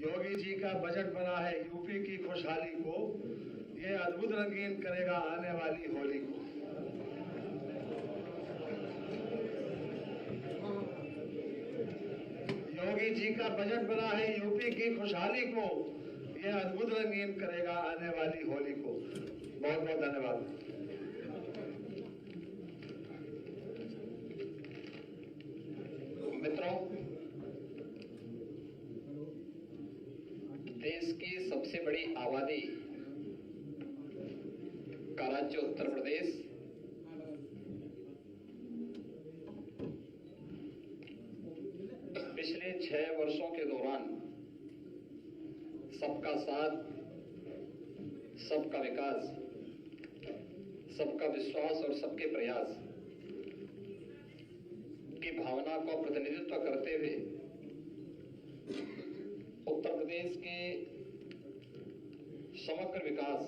योगी जी का बजट बना है यूपी की खुशहाली को, ये अद्भुत रंगीन करेगा आने वाली होली को। योगी जी का बजट बना है यूपी की खुशहाली को, ये अद्भुत रंगीन करेगा आने वाली होली को। बहुत बहुत धन्यवाद। मित्रों, देश की सबसे बड़ी आबादी का राज्य उत्तर प्रदेश पिछले 6 वर्षों के दौरान सबका साथ, सबका विकास, सबका विश्वास और सबके प्रयास की भावना का प्रतिनिधित्व करते हुए उत्तर प्रदेश के समग्र विकास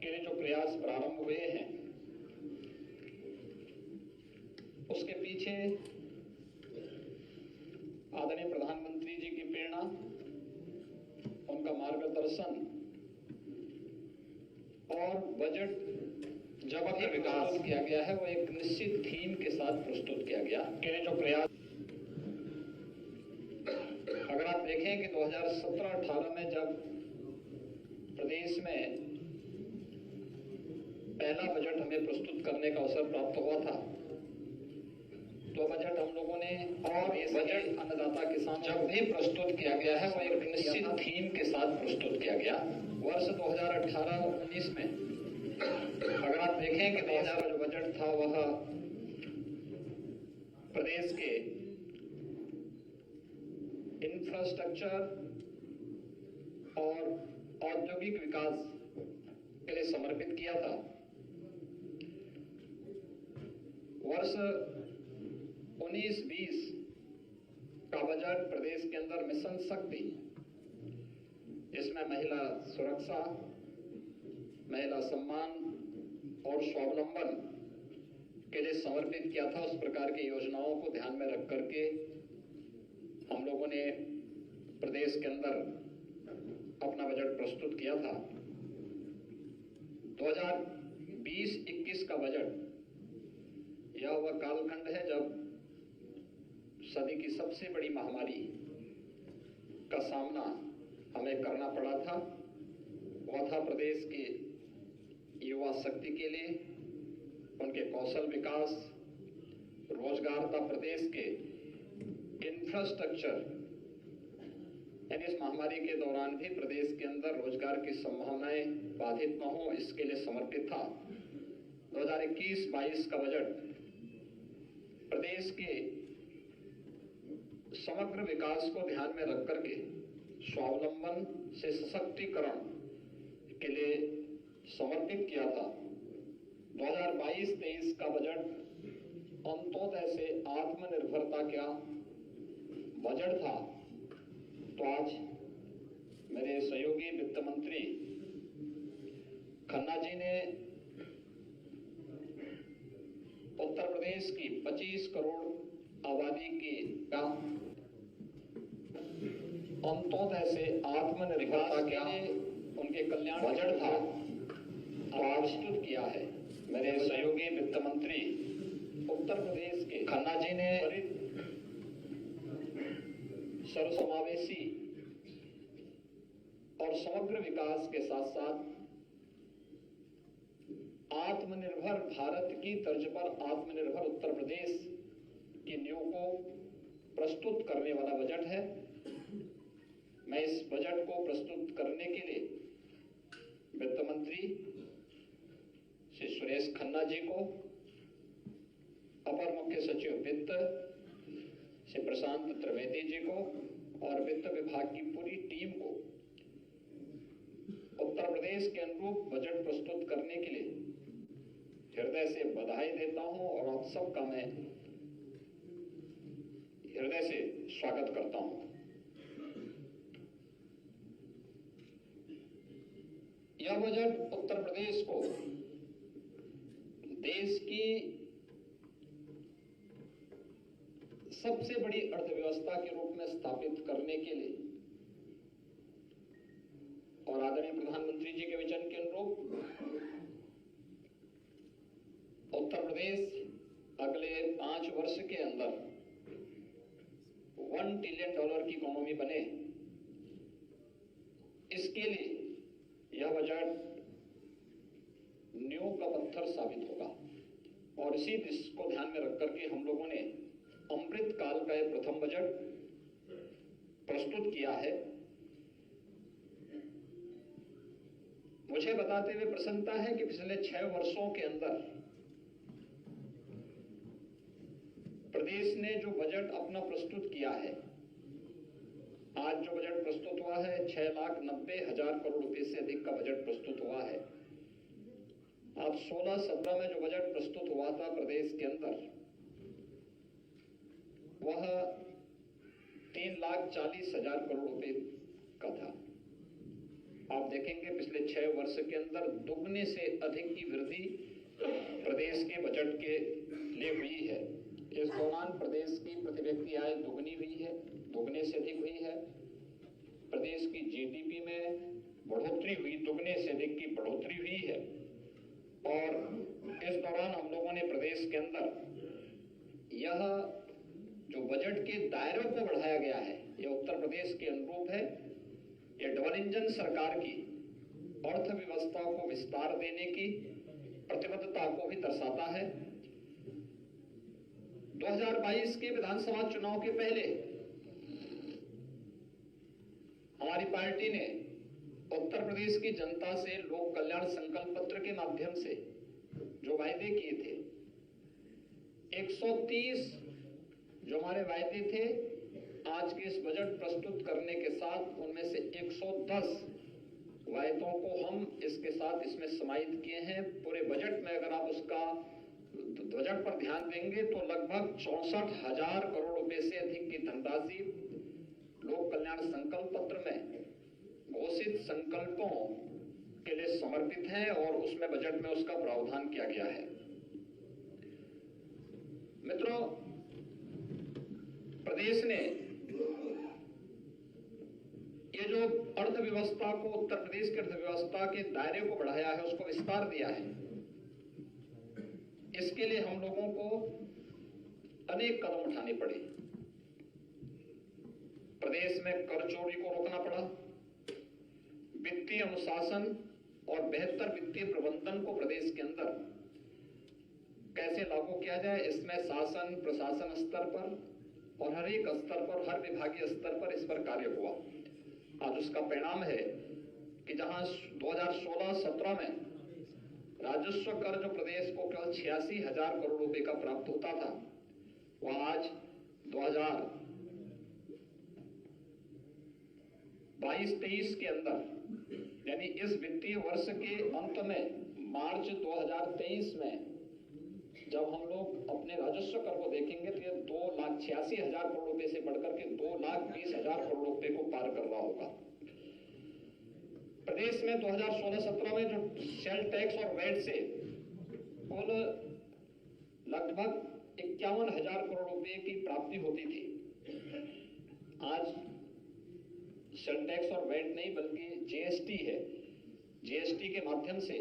के लिए जो प्रयास प्रारंभ हुए हैं, उसके पीछे आदरणीय प्रधानमंत्री जी की प्रेरणा, उनका मार्गदर्शन और बजट जब भी विकास किया गया है वो एक निश्चित थीम के साथ प्रस्तुत किया गया के जो प्रयास। अगर आप देखें कि 2017-18 में जब प्रदेश में पहला बजट हमें प्रस्तुत करने का अवसर प्राप्त हुआ था, तो बजट हम लोगों ने और इस बजट अन्नदाता किसान जब भी प्रस्तुत किया गया है वो एक निश्चित थीम के साथ प्रस्तुत किया गया। वर्ष 2018-19 में अगर आप देखें कि 2000 जो बजट था वह प्रदेश के इंफ्रास्ट्रक्चर और औद्योगिक विकास के लिए समर्पित किया था। वर्ष 19-20 का बजट प्रदेश के अंदर मिशन शक्ति, इसमें महिला सुरक्षा, महिला सम्मान और स्वावलंबन के लिए समर्पित किया था। उस प्रकार की योजनाओं को ध्यान में रख करके हम लोगों ने प्रदेश के अंदर अपना बजट प्रस्तुत किया था। 2020-21 का बजट यह वह कालखंड है जब सदी की सबसे बड़ी महामारी का सामना हमें करना पड़ा था। वह था प्रदेश के युवा शक्ति के लिए, उनके कौशल विकास, रोजगार था, प्रदेश के इंफ्रास्ट्रक्चर, यानी इस महामारी के दौरान भी प्रदेश के अंदर रोजगार की संभावनाएं बाधित न हो, इसके लिए समर्पित था। 2021-22 का बजट प्रदेश के समग्र विकास को ध्यान में रख करके स्वावलंबन से सशक्तिकरण के लिए समर्पित किया था। 2022-23 का बजट अंत्योदय से आत्मनिर्भरता का बजट था। तो आज मेरे सहयोगी वित्त मंत्री खन्ना जी ने उत्तर प्रदेश की 25 करोड़ आबादी की अंत्योदय से आत्मनिर्भरता के लिए उनके कल्याण बजट था प्रस्तुत किया है। मेरे सहयोगी वित्त मंत्री उत्तर प्रदेश के खन्ना जी ने सर्वसमावेशी और समग्र विकास के साथ साथ आत्मनिर्भर भारत की तर्ज पर आत्मनिर्भर उत्तर प्रदेश की नींव को प्रस्तुत करने वाला बजट है। मैं इस बजट को प्रस्तुत करने के लिए वित्त मंत्री श्री सुरेश खन्ना जी को, अपर मुख्य सचिव वित्त श्री प्रशांत त्रिवेदी जी को और वित्त विभाग की पूरी टीम को उत्तर प्रदेश के अनुरूप बजट प्रस्तुत करने के लिए हृदय से बधाई देता हूं और आप सबका मैं हृदय से स्वागत करता हूं। यह बजट उत्तर प्रदेश को देश की सबसे बड़ी अर्थव्यवस्था के रूप में स्थापित करने के लिए और आदरणीय प्रधानमंत्री जी के विजन के अनुरूप उत्तर प्रदेश अगले 5 वर्ष के अंदर $1 ट्रिलियन की इकोनॉमी बने, इसके लिए यह बजट नींव का पत्थर साबित होगा। और इसी को ध्यान में रख करके हम लोगों ने अमृत काल का यह प्रथम बजट प्रस्तुत किया है। मुझे बताते हुए प्रसन्नता है कि पिछले 6 वर्षों के अंदर प्रदेश ने जो बजट अपना प्रस्तुत किया है, आज जो बजट प्रस्तुत हुआ है 6,90,000 करोड़ रुपए से अधिक का बजट प्रस्तुत हुआ है। अब 16-17 में जो बजट प्रस्तुत हुआ था प्रदेश के अंदर, वह 3,40,000 करोड़ रुपए का था। आप देखेंगे पिछले 6 वर्ष के अंदर दुगने से अधिक की वृद्धि प्रदेश के बजट के लिए हुई है। इस दौरान प्रदेश की प्रति व्यक्ति आय दुगनी हुई है, दुगने से अधिक हुई है। प्रदेश की जीडीपी में बढ़ोतरी हुई, दुगने से अधिक की बढ़ोतरी हुई है। और इस दौरान हम लोगों ने प्रदेश के अंदर यह जो बजट के दायरों को बढ़ाया गया है, यह उत्तर प्रदेश के अनुरूप है। यह डबल इंजन सरकार की अर्थव्यवस्था को विस्तार देने की प्रतिबद्धता को भी दर्शाता है। 2022 के विधानसभा चुनाव के पहले हमारी पार्टी ने उत्तर प्रदेश की जनता से लोक कल्याण संकल्प पत्र के माध्यम से जो वायदे किए थे, 130 जो हमारे वायदे थे, आज के इस बजट प्रस्तुत करने के साथ उनमें से 110 वायदों को हम इसके साथ इसमें समाहित किए हैं। पूरे बजट में अगर आप उसका बजट पर ध्यान देंगे तो लगभग 64,000 करोड़ रुपए से अधिक की धनराशि लोक कल्याण संकल्प पत्र में घोषित संकल्पों के लिए समर्पित है और उसमें बजट में उसका प्रावधान किया गया है। मित्रों, प्रदेश ने ये जो अर्थव्यवस्था को, उत्तर प्रदेश की अर्थव्यवस्था के दायरे को बढ़ाया है, उसको विस्तार दिया है। इसके लिए हम लोगों को अनेक कदम उठाने पड़े। प्रदेश में कर चोरी को रोकना पड़ा, वित्तीय अनुशासन और बेहतर वित्तीय प्रबंधन को प्रदेश के अंदर कैसे लागू किया जाए, इसमें शासन प्रशासन स्तर पर और हर एक स्तर पर, हर विभागीय स्तर पर इस पर कार्य हुआ। आज उसका परिणाम है कि जहां 2016-17 में राजस्व कर जो प्रदेश को केवल 86,000 करोड़ रुपए का प्राप्त होता था, वह आज 2022-23 के अंदर, यानी इस वित्तीय वर्ष के अंत में मार्च 2023 में जब हम लोग अपने राजस्व कर को देखेंगे तो यह 2,86,000 करोड़ रुपए से बढ़कर के 2,20,000 करोड़ रुपए को पार कर रहा होगा। प्रदेश में 2016-17 में जो सेल टैक्स और वैट से कुल लगभग 51,000 करोड़ रुपए की प्राप्ति होती थी, आज सेल टैक्स और वैट नहीं बल्कि जीएसटी है। जीएसटी के माध्यम से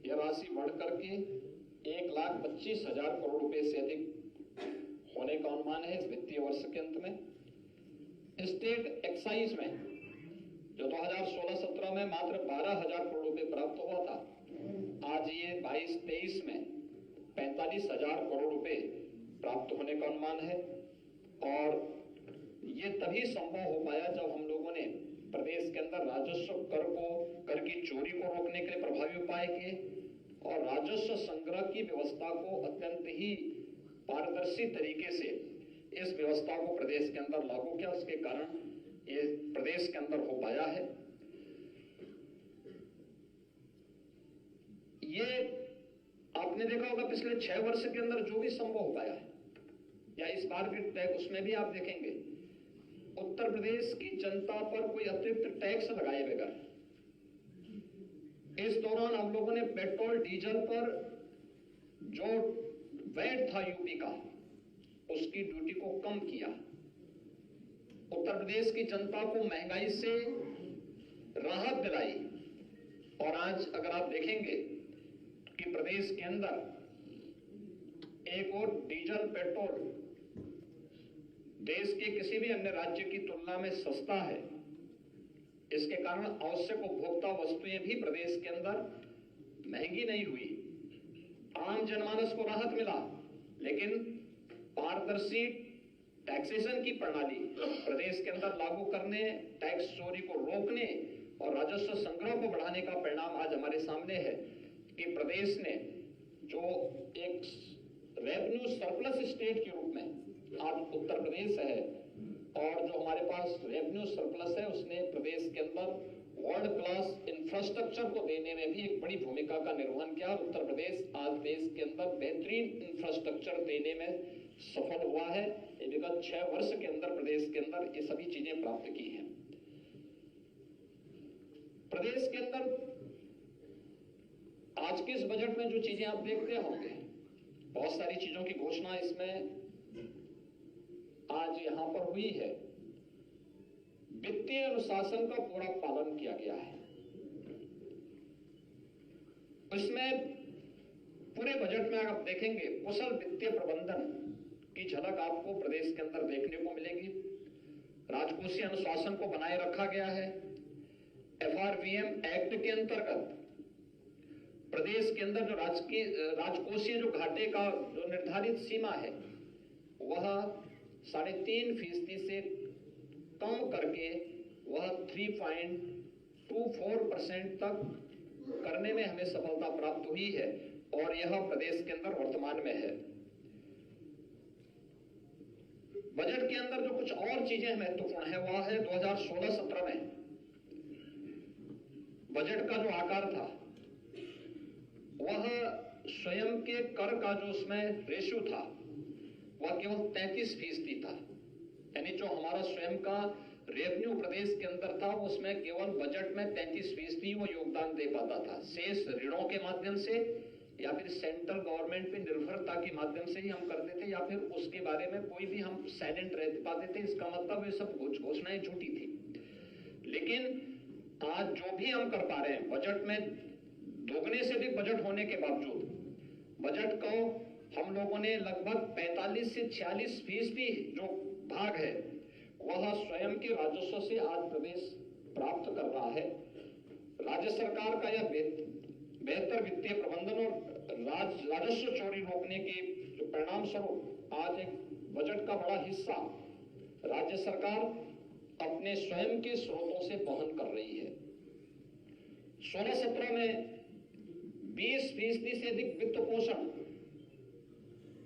यह राशि बढ़ करके 1,25,000 करोड़ रुपए से अधिक होने का अनुमान है इस वित्तीय वर्ष के अंत में। स्टेट एक्साइज में जो 2016-17 में मात्र 12,000 करोड़ रुपए प्राप्त हुआ था, आज ये 22-23 में 45,000 करोड़ रुपए प्राप्त होने का अनुमान है। और ये तभी संभव हो पाया जब हम लोगों ने प्रदेश के अंदर राजस्व कर की चोरी को रोकने के लिए प्रभावी उपाय किए और राजस्व संग्रह की व्यवस्था को अत्यंत ही पारदर्शी तरीके से इस व्यवस्था को प्रदेश के अंदर लागू किया। उसके कारण ये प्रदेश के अंदर हो पाया है। ये आपने देखा होगा पिछले 6 वर्ष के अंदर जो भी संभव हो पाया है, या इस बार के टैक्स, उसमें भी आप देखेंगे उत्तर प्रदेश की जनता पर कोई अतिरिक्त टैक्स लगाए बगैर इस दौरान हम लोगों ने पेट्रोल डीजल पर जो वैट था यूपी का, उसकी ड्यूटी को कम किया, उत्तर प्रदेश की जनता को महंगाई से राहत दिलाई। और आज अगर आप देखेंगे कि प्रदेश के अंदर एक और डीजल पेट्रोल देश के किसी भी अन्य राज्य की तुलना में सस्ता है, इसके कारण आवश्यक उपभोक्ता वस्तुएं भी प्रदेश के अंदर महंगी नहीं हुई, आम जनमानस को राहत मिला। लेकिन पारदर्शी टैक्सेशन की प्रणाली प्रदेश के अंदर लागू करने, टैक्स चोरी को रोकने और राजस्व संग्रह को बढ़ाने का परिणाम आज हमारे सामने है कि प्रदेश ने जो एक रेवेन्यू सरप्लस स्टेट के रूप में आज उत्तर प्रदेश है, और जो हमारे पास रेवेन्यू सरप्लस है उसने प्रदेश के अंदर वर्ल्ड क्लास इंफ्रास्ट्रक्चर को देने में भी एक बड़ी भूमिका का निर्वहन किया। उत्तर प्रदेश आज देश के अंदर बेहतरीन इंफ्रास्ट्रक्चर देने में सफल हुआ है। विगत 6 वर्ष के अंदर प्रदेश के अंदर ये सभी चीजें प्राप्त की हैं। प्रदेश के अंदर आज के इस बजट में जो चीजें आप देखते होंगे, बहुत सारी चीजों की घोषणा इसमें आज यहां पर हुई है। वित्तीय अनुशासन का पूरा पालन किया गया है। इसमें पूरे बजट में आप देखेंगे कुशल वित्तीय प्रबंधन की झलक आपको प्रदेश के अंदर देखने को मिलेगी। राजकोषीय अनुशासन को बनाए रखा गया है। FRVM एक्ट के अंतर्गत प्रदेश के अंदर जो राजकोषीय जो घाटे का जो निर्धारित सीमा है वह 3.5% से कम करके वह 3.24% तक करने में हमें सफलता प्राप्त हुई है, और यह प्रदेश के अंदर वर्तमान में है। बजट के अंदर जो कुछ और चीजें महत्वपूर्ण है वह है 2016-17 में बजट का जो आकार था वह स्वयं के कर का जो उसमें रेशियो था वह केवल 33% था। यानी जो हमारा स्वयं का रेवेन्यू प्रदेश के अंदर था उसमें केवल बजट में 33% वो योगदान दे पाता था। शेष ऋणों के माध्यम से या फिर सेंट्रल गवर्नमेंट पे निर्भरता के माध्यम से ही हम करते थे, या फिर उसके बारे में कोई भी हम साइलेंट रह पाते थे। इसका मतलब ये सब घोषणाएं झूठी थी। लेकिन आज जो भी हम कर पा रहे हैं, बजट में दोगुने से अधिक बजट होने के बावजूद बजट को हम लोगों ने लगभग 45 से 46% जो भाग है वह स्वयं के राजस्व से आज प्रदेश प्राप्त कर रहा है। राज्य सरकार का यह बेहतर वित्तीय प्रबंधन और राजस्व चोरी रोकने के परिणाम स्वरूप आज एक बजट का बड़ा हिस्सा राज्य सरकार अपने स्वयं के स्रोतों से वहन कर रही है। 16-17 में 20% से अधिक वित्त पोषण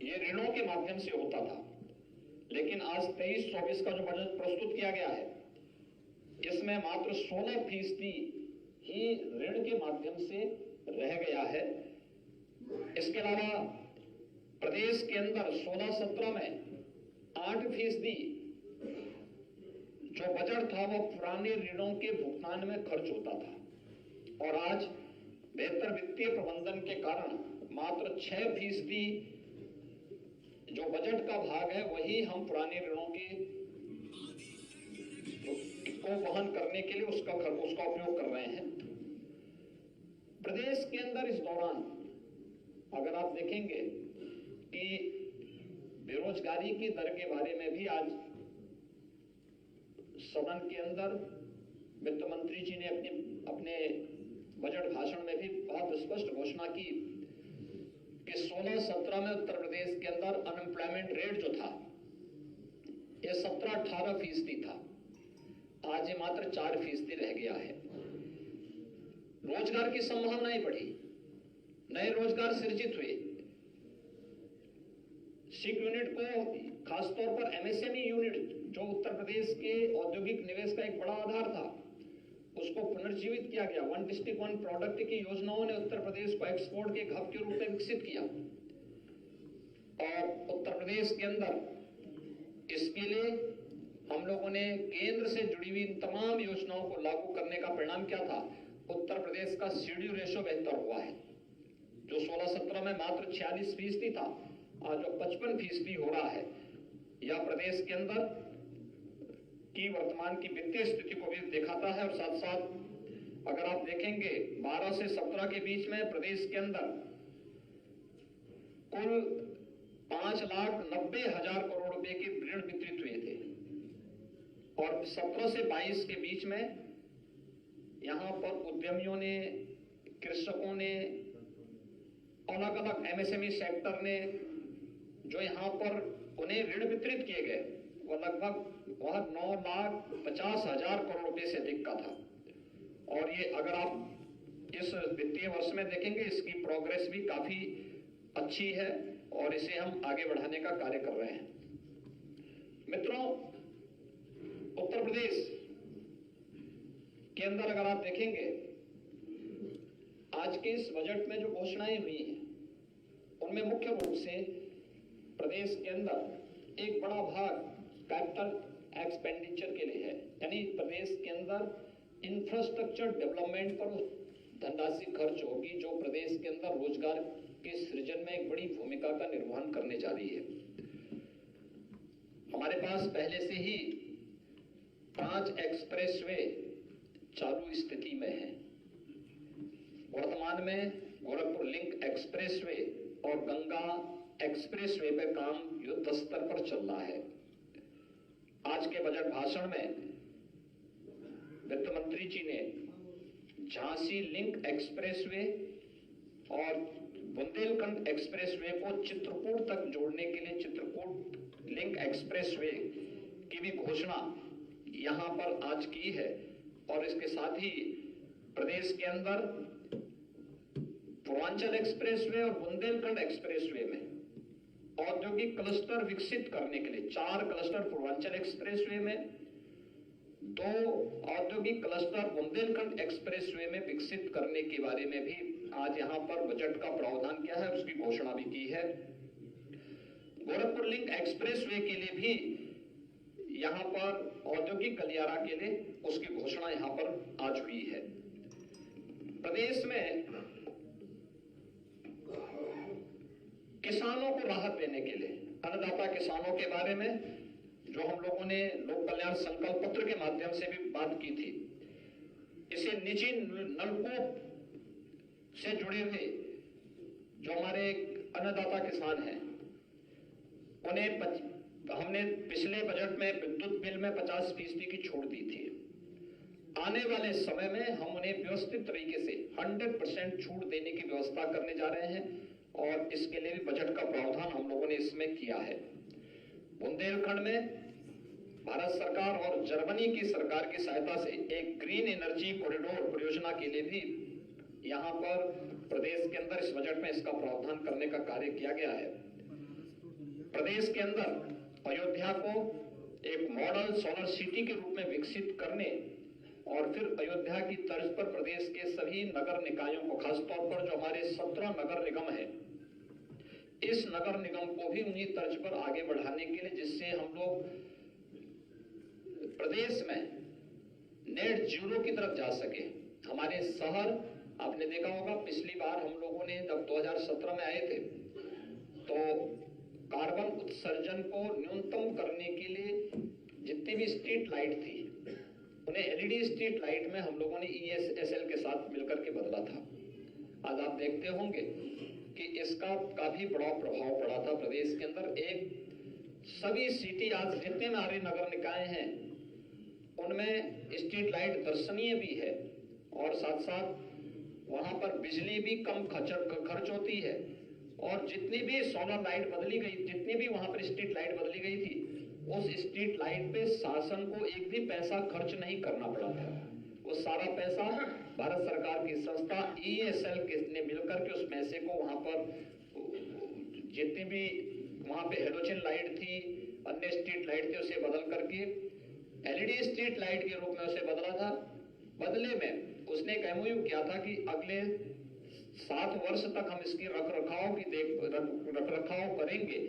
ये ऋणों के माध्यम से होता था, लेकिन आज 23-24 का जो बजट प्रस्तुत किया गया है इसमें मात्र 16% ही ऋण के माध्यम से रह गया है। इसके अलावा प्रदेश के अंदर 16-17 में 8% जो बजट था वो पुराने ऋणों के भुगतान में खर्च होता था, और आज बेहतर वित्तीय प्रबंधन के कारण मात्र 6% जो बजट का भाग है वही हम पुराने ऋणों के को वहन करने के लिए उसका उपयोग कर रहे हैं। प्रदेश के अंदर इस दौरान अगर आप देखेंगे कि बेरोजगारी की दर के बारे में भी आज सदन के अंदर वित्त मंत्री जी ने अपने बजट भाषण में भी बहुत स्पष्ट घोषणा की कि 16-17 में उत्तर प्रदेश के अंदर अनएम्प्लॉयमेंट रेट जो था ये 17-18% था, आज ये मात्र 4% रह गया है। रोजगार की संभावनाएं बढ़ी, नए रोजगार सृजित हुए। सिक यूनिट को खासतौर पर MSME यूनिट जो उत्तर प्रदेश के औद्योगिक निवेश का एक बड़ा आधार था उसको पुनर्जीवित किया गया। 1 डिस्ट्रिक्ट 1 प्रोडक्ट की योजनाओं ने उत्तर प्रदेश को एक्सपोर्ट के हब के रूप में विकसित किया, और उत्तर प्रदेश के अंदर इसके लिए हम लोगों ने केंद्र से जुड़ी हुई इन तमाम योजनाओं को लागू करने का परिणाम क्या था? उत्तर प्रदेश का सीडी रेशो बेहतर हुआ है। जो 16-17 में मात्र 46% था, आज जो 55% हो रहा है, या प्रदेश के अंदर की वर्तमान की वित्तीय स्थिति को भी दिखाता है। और साथ साथ अगर आप देखेंगे 12 से 17 के बीच में प्रदेश के अंदर कुल 5,90,000 करोड़ रुपए के ऋण वितरित हुए थे और 17 से 22 के बीच में यहां पर उद्यमियों ने, कृषकों ने, अलग अलग एमएसएमई सेक्टर ने जो यहां पर उन्हें ऋण वितरित किए गए वो लगभग वह 9,50,000 करोड़ रुपए से अधिक का था। और ये अगर आप इस वित्तीय वर्ष में देखेंगे इसकी प्रोग्रेस भी काफी अच्छी है और इसे हम आगे बढ़ाने का कार्य कर रहे हैं। मित्रों, उत्तर प्रदेश के अंदर अगर आप देखेंगे आज के इस बजट में जो घोषणाएं हुई हैं उनमें मुख्य रूप से प्रदेश के अंदर एक बड़ा भाग कैपिटल एक्सपेंडिचर के लिए है, यानी प्रदेश के अंदर इंफ्रास्ट्रक्चर डेवलपमेंट पर धनराशि खर्च होगी जो प्रदेश के अंदर रोजगार के सृजन में एक बड़ी भूमिका का निर्वहन करने जा रही है। हमारे पास पहले से ही 5 एक्सप्रेसवे चालू स्थिति में है। वर्तमान में गोरखपुर लिंक एक्सप्रेसवे और गंगा एक्सप्रेसवे पे काम युद्ध स्तर पर चल रहा है। आज के बजट भाषण में वित्त मंत्री जी ने झांसी लिंक एक्सप्रेसवे और बुंदेलखंड एक्सप्रेसवे को चित्रकूट तक जोड़ने के लिए चित्रकूट लिंक एक्सप्रेसवे की भी घोषणा यहां पर आज की है। और इसके साथ ही प्रदेश के अंदर पूर्वांचल एक्सप्रेसवे और बुंदेलखंड एक्सप्रेसवे में औद्योगिक क्लस्टर विकसित करने के लिए 4 क्लस्टर पूर्वांचल एक्सप्रेसवे में, 2 औद्योगिक क्लस्टर बुंदेलखंड एक्सप्रेसवे में विकसित करने के बारे में भी आज यहां पर बजट का प्रावधान किया है, उसकी घोषणा भी की है। गोरखपुर लिंक एक्सप्रेसवे के लिए भी यहां पर औद्योगिक गलियारा के लिए उसकी घोषणा यहां पर आज हुई है। प्रदेश में किसानों को राहत देने के लिए अन्नदाता किसानों के बारे में जो हम लोगों ने लोक कल्याण संकल्प पत्र के माध्यम से भी बात की थी, इसे निजी नलकूप से जुड़े हुए जो हमारे अन्नदाता किसान हैं उन्हें हमने पिछले बजट में विद्युत बिल में 50% की छूट दी थी। आने वाले समय में हम उन्हें व्यवस्थित तरीके से 100% छूट देने की व्यवस्था करने जा रहे हैं और इसके लिए भी बजट का प्रावधान हम लोगों ने इसमें किया है। बुंदेलखंड में भारत सरकार और जर्मनी की सरकार की सहायता से एक ग्रीन एनर्जी कॉरिडोर परियोजना के लिए भी यहां पर प्रदेश के अंदर इस बजट में इसका प्रावधान करने का कार्य किया गया है। प्रदेश के अंदर अयोध्या को एक मॉडल सोलर सिटी के रूप में विकसित करने और फिर अयोध्या की तर्ज पर प्रदेश के सभी नगर निकायों को, खासतौर पर जो हमारे 17 नगर निगम है, इस नगर निगम को भी उन्हीं तर्ज पर आगे बढ़ाने के लिए जिससे हम लोग प्रदेश में नेट जीरो की तरफ जा सके। हमारे शहर, आपने देखा होगा पिछली बार हम लोगों ने जब 2017 में आए थे तो कार्बन उत्सर्जन को न्यूनतम करने के लिए जितनी भी स्ट्रीट लाइट थी उन्हें एलईडी स्ट्रीट लाइट में हम लोगों ने ईएसएसएल के साथ मिलकर के बदला था। आज आप देखते होंगे कि इसका काफी बड़ा प्रभाव पड़ा था प्रदेश के अंदर। एक सभी सिटी आज जितने हमारे नगर निकाय हैं उनमें स्ट्रीट लाइट दर्शनीय भी है और साथ साथ वहां पर बिजली भी कम खर्च होती है और जितनी भी सोलर लाइट बदली गई, जितनी भी वहां पर स्ट्रीट लाइट बदली गई थी, उस स्ट्रीट लाइट पे शासन को एक भी पैसा खर्च नहीं करना पड़ा था। वो सारा पैसा भारत सरकार की संस्था ईएसएल ने मिलकर के उस पैसे को वहां पर जितनी भी वहां पे हेलोजन लाइट थी, अन्य स्ट्रीट लाइट थी, उसे बदल करके एलईडी स्ट्रीट लाइट के रूप में उसे बदला था। बदले में उसने एक एमओयू किया था कि अगले 7 वर्ष तक हम इसकी रखरखाव करेंगे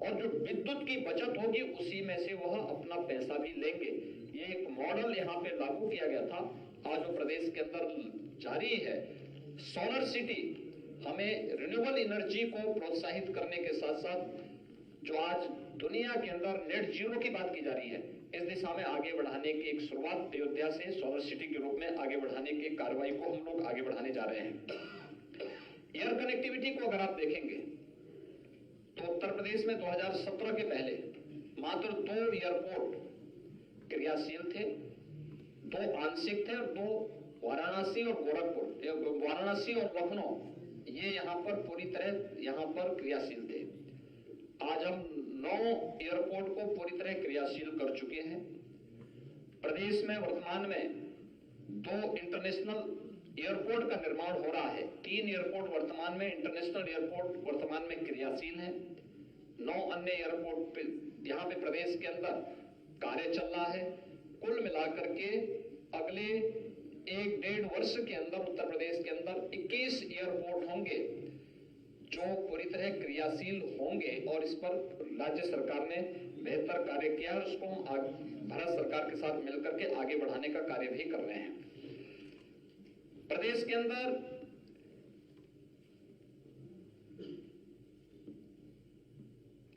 और जो विद्युत की बचत होगी उसी में से वह अपना पैसा भी लेंगे। ये एक मॉडल यहाँ पे लागू किया गया था, आज जो प्रदेश के अंदर जारी है। सोलर सिटी हमें रिन्यूएबल एनर्जी को प्रोत्साहित करने के साथ साथ जो आज दुनिया के अंदर नेट जीरो की बात की जा रही है। इस दिशा में आगे बढ़ाने की एक शुरुआत अयोध्या से सोलर सिटी के रूप में आगे बढ़ाने की कार्रवाई को हम लोग आगे बढ़ाने जा रहे हैं। एयर कनेक्टिविटी को अगर आप देखेंगे तो उत्तर प्रदेश में 2017 के पहले मात्र 2 एयरपोर्ट क्रियाशील थे, 2 आंशिक थे और 2 वाराणसी और गोरखपुर, वाराणसी और लखनऊ ये यहां पर पूरी तरह यहां पर क्रियाशील थे। आज हम 9 एयरपोर्ट को पूरी तरह क्रियाशील कर चुके हैं। प्रदेश में वर्तमान में 2 इंटरनेशनल एयरपोर्ट का निर्माण हो रहा है। 3 एयरपोर्ट वर्तमान में, इंटरनेशनल एयरपोर्ट वर्तमान में क्रियाशील है। 9 अन्य एयरपोर्ट पे यहाँ पे प्रदेश के अंदर कार्य चल रहा है। कुल मिलाकर के अगले 1-1.5 वर्ष के अंदर उत्तर प्रदेश के अंदर 21 एयरपोर्ट होंगे जो पूरी तरह क्रियाशील होंगे और इस पर राज्य सरकार ने बेहतर कार्य किया है। उसको हम भारत सरकार के साथ मिलकर के आगे बढ़ाने का कार्य भी कर रहे हैं। प्रदेश के अंदर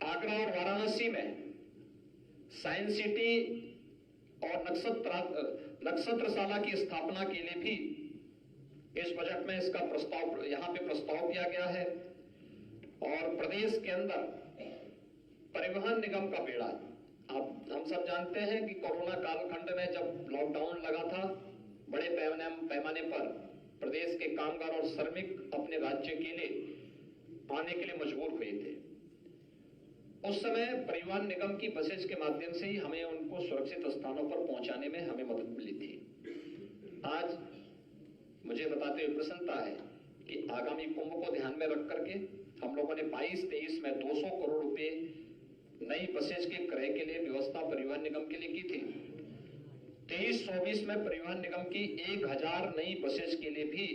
आगरा और वाराणसी में साइंस सिटी और नक्षत्रशाला की स्थापना के लिए भी इस बजट में इसका प्रस्ताव यहां पे प्रस्ताव किया गया है। और प्रदेश के अंदर परिवहन निगम का बेड़ा, आप हम सब जानते हैं कि कोरोना कालखंड में जब लॉकडाउन लगा था, बड़े पैमाने पर प्रदेश के कामगार और श्रमिक अपने राज्य के लिए आने के लिए मजबूर हुए थे। उस समय परिवहन निगम की बसेज के माध्यम से ही हमें उनको सुरक्षित स्थानों पर पहुंचाने में हमें मदद मिली थी। आज मुझे बताते हुए प्रसन्नता है कि आगामी कुंभ को ध्यान में रख करके हम लोगों ने 22-23 में 200 करोड़ रुपए नई बसेज के क्रय के लिए व्यवस्था परिवहन निगम के लिए की थी। 23-24 में परिवहन निगम की 1000 नई बसेज के लिए भी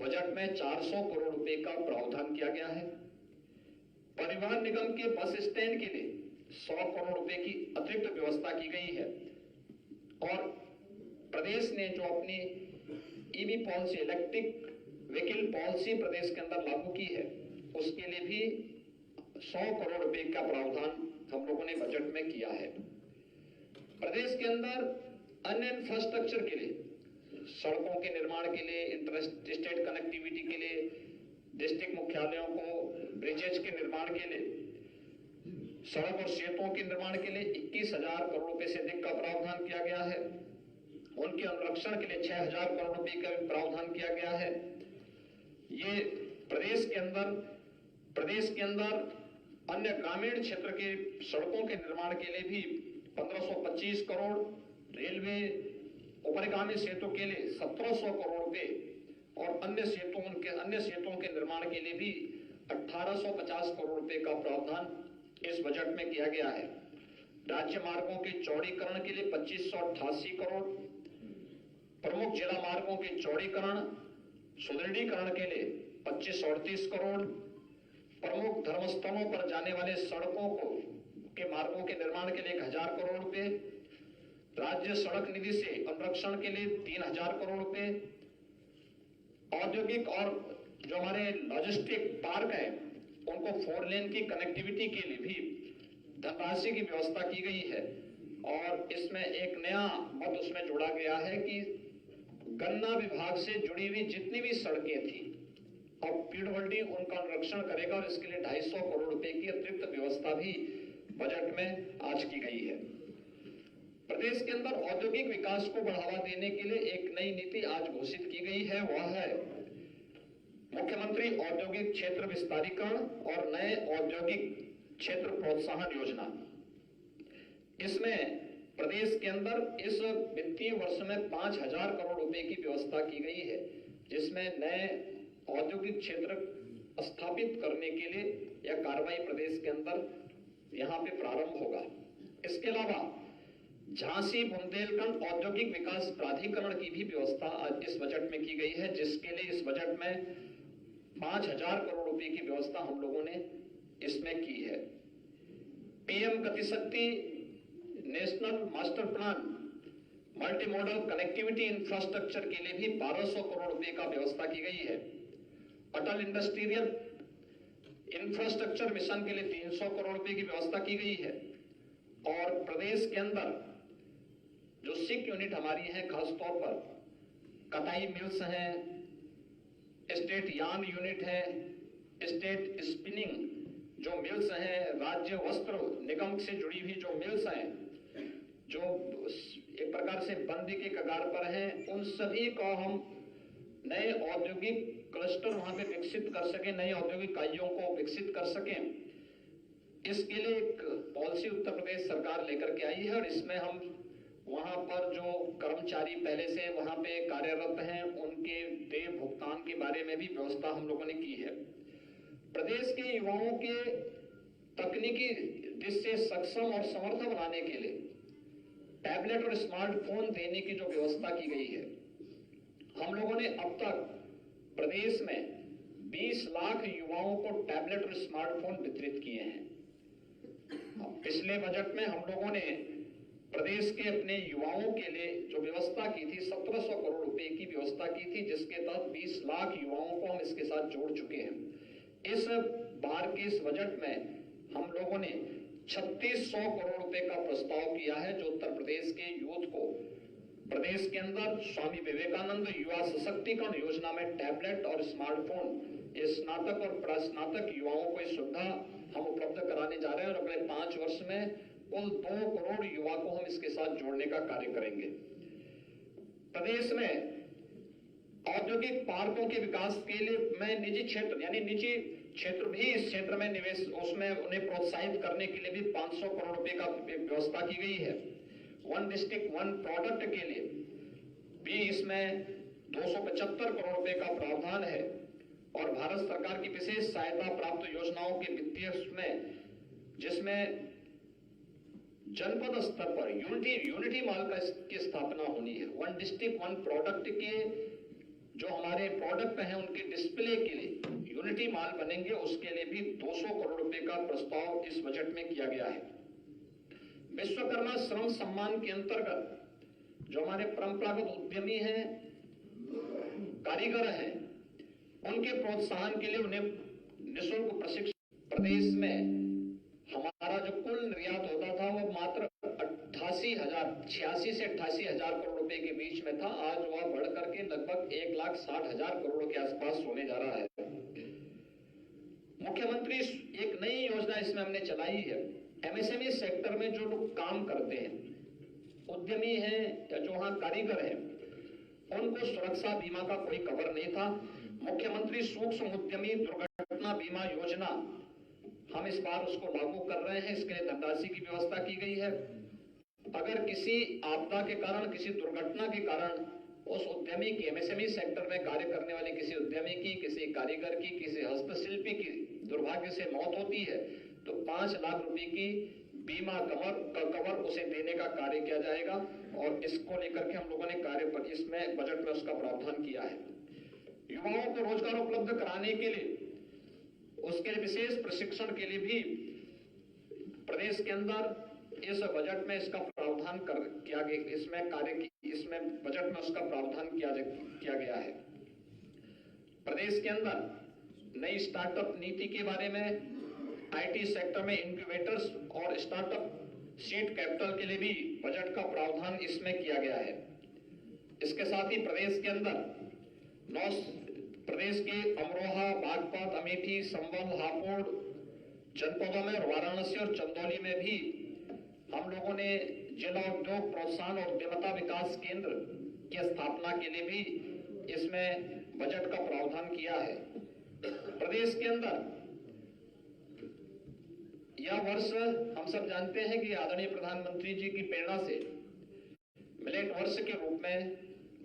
बजट में 400 करोड़ रुपए का प्रावधान किया गया है। परिवहन निगम के बस स्टैंड के लिए 100 करोड़ रुपए की अतिरिक्त व्यवस्था की गई है। और प्रदेश ने जो अपनी EV policy, electric vehicle policy प्रदेश के अंदर लागू की है, उसके लिए भी 100 करोड़ रुपए का प्रावधान हम लोगों ने बजट में किया है। प्रदेश के अंदर अन्य इंफ्रास्ट्रक्चर के लिए, सड़कों के निर्माण के लिए, इंटर स्टेट कनेक्टिविटी के लिए, डिस्ट्रिक्ट मुख्यालयों को ब्रिजेज के निर्माण के लिए, सड़क और सेतुओं के निर्माण के लिए 21,000 करोड़ रुपए से अधिक का प्रावधान किया गया है। उनके अनुरक्षण के लिए 6,000 करोड़ रुपए का प्रावधान किया गया है। ये प्रदेश के अंदर अन्य ग्रामीण क्षेत्र के सड़कों के निर्माण के लिए भी 1525 करोड़, रेलवे उपरिगामी सेतु के लिए 1700 करोड़ रुपए और अन्य सेतुओं के निर्माण के लिए भी 1850 करोड़ रुपए का प्रावधान इस बजट में किया गया है। राज्य मार्गों के चौड़ीकरण के लिए 2588 करोड़, प्रमुख जिला मार्गों के चौड़ीकरण सुदृढ़ीकरण के लिए 2538 करोड़, प्रमुख धर्मस्थलों पर जाने वाले सड़कों के मार्गों के निर्माण के लिए 1000 करोड़ रुपए, राज्य सड़क निधि से अनुरक्षण के लिए 3000 करोड़ रुपए, औद्योगिक और जो हमारे लॉजिस्टिक पार्क है उनको 4 लेन की कनेक्टिविटी के लिए भी धनराशि की व्यवस्था की गई है। और इसमें एक नया मत उसमें जोड़ा गया है कि गन्ना विभाग से जुड़ी हुई जितनी भी सड़कें थी, अब पीडब्ल्यूडी उनका अनुरक्षण करेगा और इसके लिए 250 करोड़ रुपए की अतिरिक्त व्यवस्था भी बजट में आज की गई है। प्रदेश के अंदर औद्योगिक विकास को बढ़ावा देने के लिए एक नई नीति आज घोषित की गई है, वह है मुख्यमंत्री औद्योगिक क्षेत्र विस्तारीकरण और नए औद्योगिक क्षेत्र प्रोत्साहन योजना। इसमें प्रदेश के अंदर इस वित्तीय वर्ष में 5000 करोड़ रुपए की व्यवस्था की गई है, जिसमें नए औद्योगिक क्षेत्र स्थापित करने के लिए यह कार्रवाई प्रदेश के अंदर यहां पे प्रारंभ होगा। इसके अलावा झांसी बुंदेलखंड औद्योगिक विकास प्राधिकरण की भी व्यवस्था आज इस बजट में की गई है, जिसके लिए इस बजट में 5000 करोड़ रुपए की व्यवस्था हम लोगों ने इसमें की है। PM Gatishakti national master plan multi modal connectivity infrastructure के लिए भी 1200 करोड़ रुपए का व्यवस्था की गई है। अटल इंडस्ट्रियल इंफ्रास्ट्रक्चर मिशन के लिए 300 करोड़ रुपए की व्यवस्था की गई है। और प्रदेश के अंदर जो सिक यूनिट हमारी है, खासतौर पर कताई मिल्स हैं, स्टेट यार्न यूनिट है, स्टेट स्पिनिंग जो मिल्स हैं, राज्य वस्त्र निगम से जुड़ी हुई जो मिल्स हैं, जो एक प्रकार से बंदी के कगार पर हैं, उन सभी को हम नए औद्योगिक क्लस्टर वहां पे विकसित कर सकें, नई औद्योगिक इकाइयों को विकसित कर सकें, इसके लिए एक पॉलिसी उत्तर प्रदेश सरकार लेकर के आई है। और इसमें हम वहां पर जो कर्मचारी पहले से वहां पे कार्यरत हैं, उनके देय भुगतान के बारे में भी व्यवस्था हम लोगों ने की है। प्रदेश के युवाओं के तकनीकी दृष्टि से सक्षम और समर्थ बनाने के लिए टैबलेट और स्मार्टफोन देने की जो व्यवस्था की गई है, हम लोगों ने अब तक प्रदेश में 20 लाख युवाओं को टैबलेट और स्मार्टफोन वितरित किए हैं। पिछले बजट में हम लोगों ने प्रदेश के अपने युवाओं के लिए जो व्यवस्था की थी, 1700 करोड़ रुपए की व्यवस्था की थी, जिसके तहत 20 लाख युवाओं को हम इसके साथ जोड़ चुके हैं। इस बार के इस बजट में हम लोगों ने 3600 करोड़ रुपए का प्रस्ताव किया है, जो उत्तर प्रदेश के यूथ को प्रदेश के अंदर स्वामी विवेकानंद युवा सशक्तिकरण योजना में टैबलेट और स्मार्टफोन स्नातक और प्रास्नातक युवाओं को इस सुविधा हम उपलब्ध कराने जा रहे हैं। और अगले 5 वर्ष में कुल 2 करोड़ युवा को हम इसके साथ जोड़ने का कार्य करेंगे। प्रदेश में औद्योगिक पार्कों के विकास के लिए मैं निजी क्षेत्र यानी निजी क्षेत्र भी इस क्षेत्र में निवेश, उसमें उन्हें प्रोत्साहित करने के लिए भी 500 करोड़ रुपए का व्यवस्था की गई है। वन डिस्ट्रिक्ट वन प्रोडक्ट के लिए भी इसमें 275 करोड़ रुपए का प्रावधान है। और भारत सरकार की विशेष सहायता प्राप्त योजनाओं के वित्तीय में, जिसमें जनपद स्तर पर यूनिटी मॉल की स्थापना होनी है। वन डिस्ट्रिक्ट वन प्रोडक्ट के जो हमारे प्रोडक्ट हैं, उनके डिस्प्ले के लिए यूनिटी मॉल बनेंगे, उसके लिए भी 200 करोड़ रुपए का प्रस्ताव इस बजट में किया गया है। विश्वकर्मा श्रम सम्मान के अंतर्गत जो हमारे परंपरागत उद्यमी हैं, कारीगर हैं, उनके प्रोत्साहन के लिए उन्हें निःशुल्क प्रशिक्षण। प्रदेश में हमारा जो कुल निर्यात होता था वो मात्र 86 से 88,000 करोड़ रुपए के बीच में था। आज वह बढ़ करके लगभग 1,60,000 करोड़ के आसपास होने जा रहा है। मुख्यमंत्री एक नई योजना इसमें हमने चलाई है। एमएसएमई सेक्टर में जो लोग काम करते हैं, उद्यमी हैं या जो वहां कारीगर हैं, उनको सुरक्षा बीमा का कोई कवर नहीं था। मुख्यमंत्री सूक्ष्म उद्यमी दुर्घटना बीमा योजना हम इस बार उसको लागू कर रहे हैं। इसके लिए धनराशि की व्यवस्था की गई है। अगर किसी आपदा के कारण, किसी दुर्घटना के कारण उस उद्यमी की, एमएसएमई सेक्टर में कार्य करने वाले किसी उद्यमी की, किसी कारीगर की, किसी हस्तशिल्पी की दुर्भाग्य से मौत होती है, तो 5 लाख रुपए की बीमा कवर उसे देने का कार्य किया जाएगा। और इसको लेकर के हम लोगों ने कार्य पर इसमें बजट में उसका प्रावधान किया है। युवाओं को रोजगार उपलब्ध कराने के लिए, उसके लिए विशेष प्रशिक्षण के लिए भी प्रदेश के अंदर इस बजट में इसका प्रावधान किया गया। इसमें बजट में उसका प्रावधान किया गया है। प्रदेश के अंदर नई स्टार्टअप नीति के बारे में, आईटी सेक्टर में इनक्यूबेटर्स और स्टार्टअप सीड कैपिटल के लिए भी बजट का प्रावधान इसमें किया गया है। इसके साथ ही प्रदेश के अंदर प्रदेश के अमरोहा, बागपत, अमेठी, संभल, हापुड़ जनपदों में और वाराणसी और चंदौली में भी हम लोगों ने जिला उद्योग प्रोत्साहन और उद्यमता विकास केंद्र की स्थापना के लिए भी इसमें बजट का प्रावधान किया है। प्रदेश के अंदर यह वर्ष हम सब जानते हैं कि आदरणीय प्रधानमंत्री जी की प्रेरणा से मिलेट वर्ष के रूप में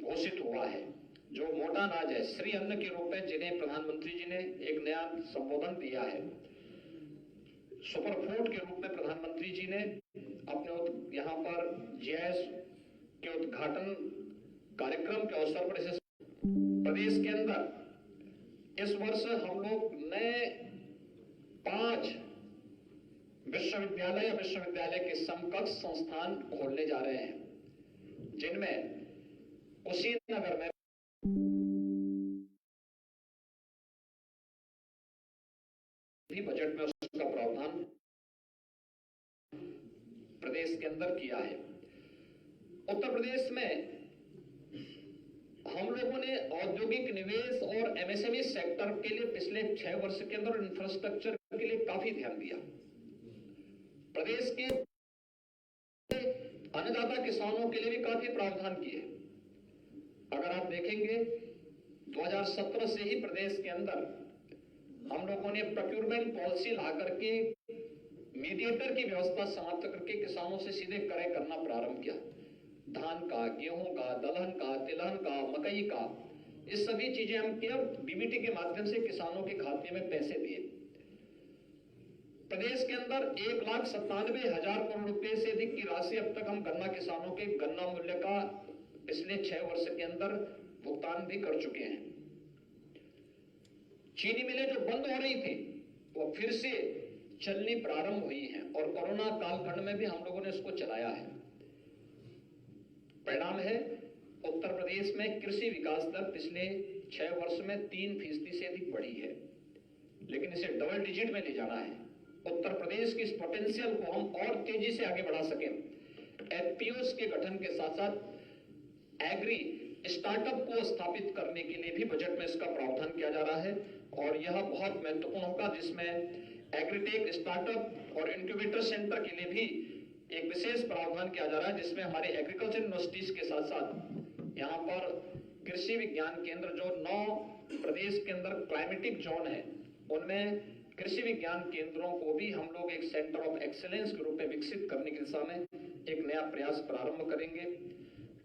घोषित हुआ है। जो मोटा अनाज है, श्री अन्न के रूप में जिन्हें प्रधानमंत्री जी ने एक नया संबोधन दिया है। सुपर फूड के रूप में प्रधानमंत्री जी ने अपने यहाँ पर जीआईएस के उद्घाटन कार्यक्रम के अवसर पर इसे प्रदेश के अंदर इस वर्ष हम लोग नए 5 विश्वविद्यालय के समकक्ष संस्थान खोलने जा रहे हैं, जिनमें कुशीनगर में भी बजट में उसका प्रावधान प्रदेश के अंदर किया है। उत्तर प्रदेश में हम लोगों ने औद्योगिक निवेश और एमएसएमई सेक्टर के लिए पिछले 6 वर्ष के अंदर इंफ्रास्ट्रक्चर के लिए काफी ध्यान दिया। प्रदेश के अन्नदाता किसानों के लिए भी काफी प्रावधान किए। अगर आप देखेंगे 2017 से ही प्रदेश के अंदर हम लोगों ने प्रोक्योरमेंट पॉलिसी ला करके मीडिएटर की व्यवस्था समाप्त करके किसानों से सीधे क्रय करना प्रारंभ किया। धान का, गेहूं का, दलहन का, तिलहन का, मकई का, ये सभी चीजें हम किया। बीबीटी के माध्यम से किसानों के खाते में पैसे दिए। प्रदेश के अंदर 1,97,000 करोड़ रुपए से अधिक की राशि अब तक हम गन्ना किसानों के गन्ना मूल्य का पिछले 6 वर्ष के अंदर भुगतान भी कर चुके हैं। चीनी मिलें जो बंद हो रही थी वो फिर से चलनी प्रारंभ हुई हैं और कोरोना कालखंड में भी हम लोगों ने इसको चलाया है। परिणाम है उत्तर प्रदेश में कृषि विकास दर पिछले 6 वर्ष में 3% से अधिक बढ़ी है, लेकिन इसे डबल डिजिट में ले जाना है। उत्तर प्रदेश की इस पोटेंशियल को हम और तेजी से आगे बढ़ा सकें। एफपीओस के गठन के साथ साथ एग्री स्टार्टअप को स्थापित करने के लिए भी बजट में इसका प्रावधान किया जा रहा है और यह बहुत महत्वपूर्ण होगा, जिसमें एग्रीटेक स्टार्टअप और इंक्यूबेटर सेंटर के लिए भी एक विशेष प्रावधान किया जा रहा है, जिसमें हमारे एग्रीकल्चर यूनिवर्सिटीज के साथ साथ यहाँ पर कृषि विज्ञान केंद्र जो 9 प्रदेश के अंदर क्लाइमेटिक जोन है उनमें कृषि विज्ञान केंद्रों को भी हम लोग एक सेंटर ऑफ एक्सीलेंस के रूप में विकसित करने की दिशा में एक नया प्रयास प्रारंभ करेंगे।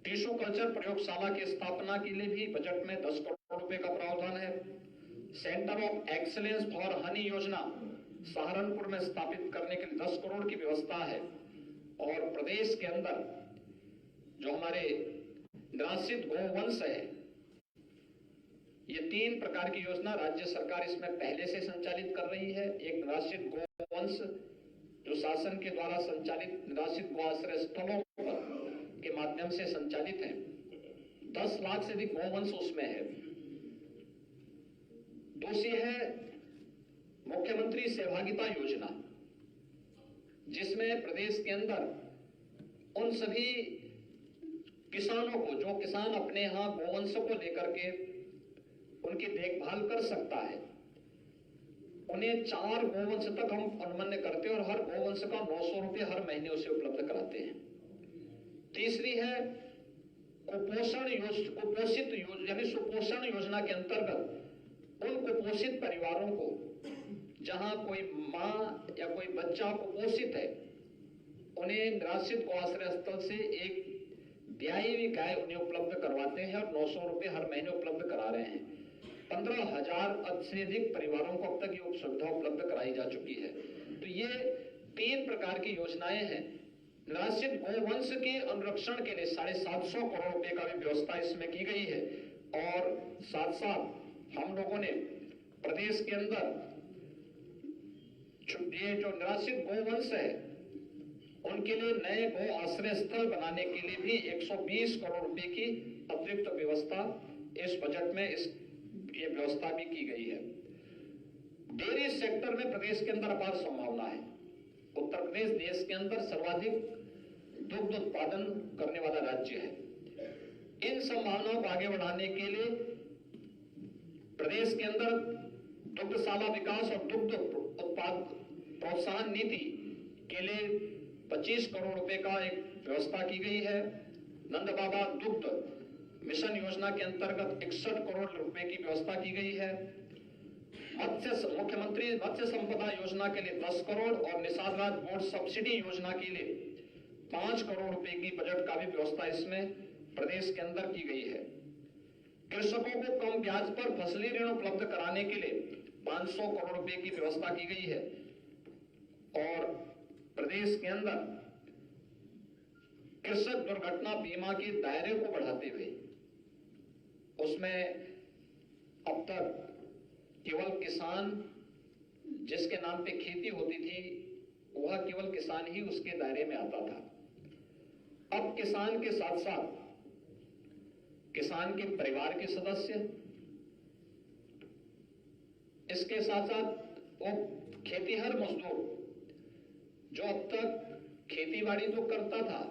टिश्यू कल्चर प्रयोगशाला की स्थापना के लिए भी बजट में 10 करोड़ रुपए का प्रावधान है। Centre of excellence for Honey योजना सहारनपुर में स्थापित करने के लिए 10 करोड़ की व्यवस्था है और प्रदेश के अंदर जो हमारे निराश्रित गोवंश है, ये 3 प्रकार की योजना राज्य सरकार इसमें पहले से संचालित कर रही है। एक निराश्रित गोवंश जो शासन के द्वारा संचालित निराश्रित गो आश्रय स्थलों के माध्यम से संचालित है, 10 लाख से अधिक गोवंश उसमें है। दूसरी है मुख्यमंत्री सहभागिता योजना, जिसमें प्रदेश के अंदर उन सभी किसानों को जो किसान अपने यहां गोवंश को लेकर के उनकी देखभाल कर सकता है, उन्हें 4 गोवंश तक हम अनुमन्य करते हैं और हर गोवंश का 900 रुपये हर महीने उसे उपलब्ध कराते हैं। तीसरी है कुपोषित यानी सुपोषण योजना के अंतर्गत उन कुपोषित परिवारों को जहां कोई मां या कोई बच्चा कुपोषित है, उन्हें निराश्रित गो आश्रय स्थल से एक ब्याई हुई गाय उन्हें उपलब्ध करवाते हैं और 900 रुपये हर महीने उपलब्ध करा रहे हैं। 15,000 से अधिक परिवारों को अब तक ये सुविधा उपलब्ध कराई जा चुकी है। तो ये 3 प्रकार की योजनाएं हैं। निराश्रित गोवंश के अनुरक्षण के लिए 750 करोड़ रुपए का भी व्यवस्था इसमें की गई है और साथ साथ हम लोगों ने प्रदेश के अंदर ये जो निराश्रित गोवंश है उनके लिए नए गो आश्रय स्थल बनाने के लिए भी 120 करोड़ रुपए की अतिरिक्त व्यवस्था इस बजट में ये व्यवस्था भी की गई है। डेयरी सेक्टर में प्रदेश के अंदर अपार संभावना है। उत्तर प्रदेश देश के अंदर सर्वाधिक दुग्ध उत्पादन करने वाला राज्य है। इन संभावनाओं को आगे बढ़ाने के लिए प्रदेश के अंदर दुग्धशाला विकास और दुग्ध उत्पाद प्रोत्साहन नीति के लिए 25 करोड़ रुपए का एक व्यवस्था की गई है। नंद बाबा दुग्ध मिशन योजना के अंतर्गत 61 करोड़ रुपए की व्यवस्था की गई है। मुख्यमंत्री मत्स्य संपदा योजना के लिए 10 करोड़ और निषाद राज बोर्ड सब्सिडी योजना के लिए 5 करोड़ रुपए की बजट का भी व्यवस्था इसमें प्रदेश के अंदर की गई है। कृषकों को कम ब्याज पर फसली ऋण उपलब्ध कराने के लिए 500 करोड़ रुपए की व्यवस्था की गई है और प्रदेश के अंदर कृषक दुर्घटना बीमा के दायरे को बढ़ाते हुए उसमें अब तक केवल किसान जिसके नाम पे खेती होती थी वह केवल किसान ही उसके दायरे में आता था। अब किसान के साथ साथ किसान के परिवार के सदस्य, इसके साथ साथ वो खेतीहर मजदूर जो अब तक खेतीबाड़ी तो करता था,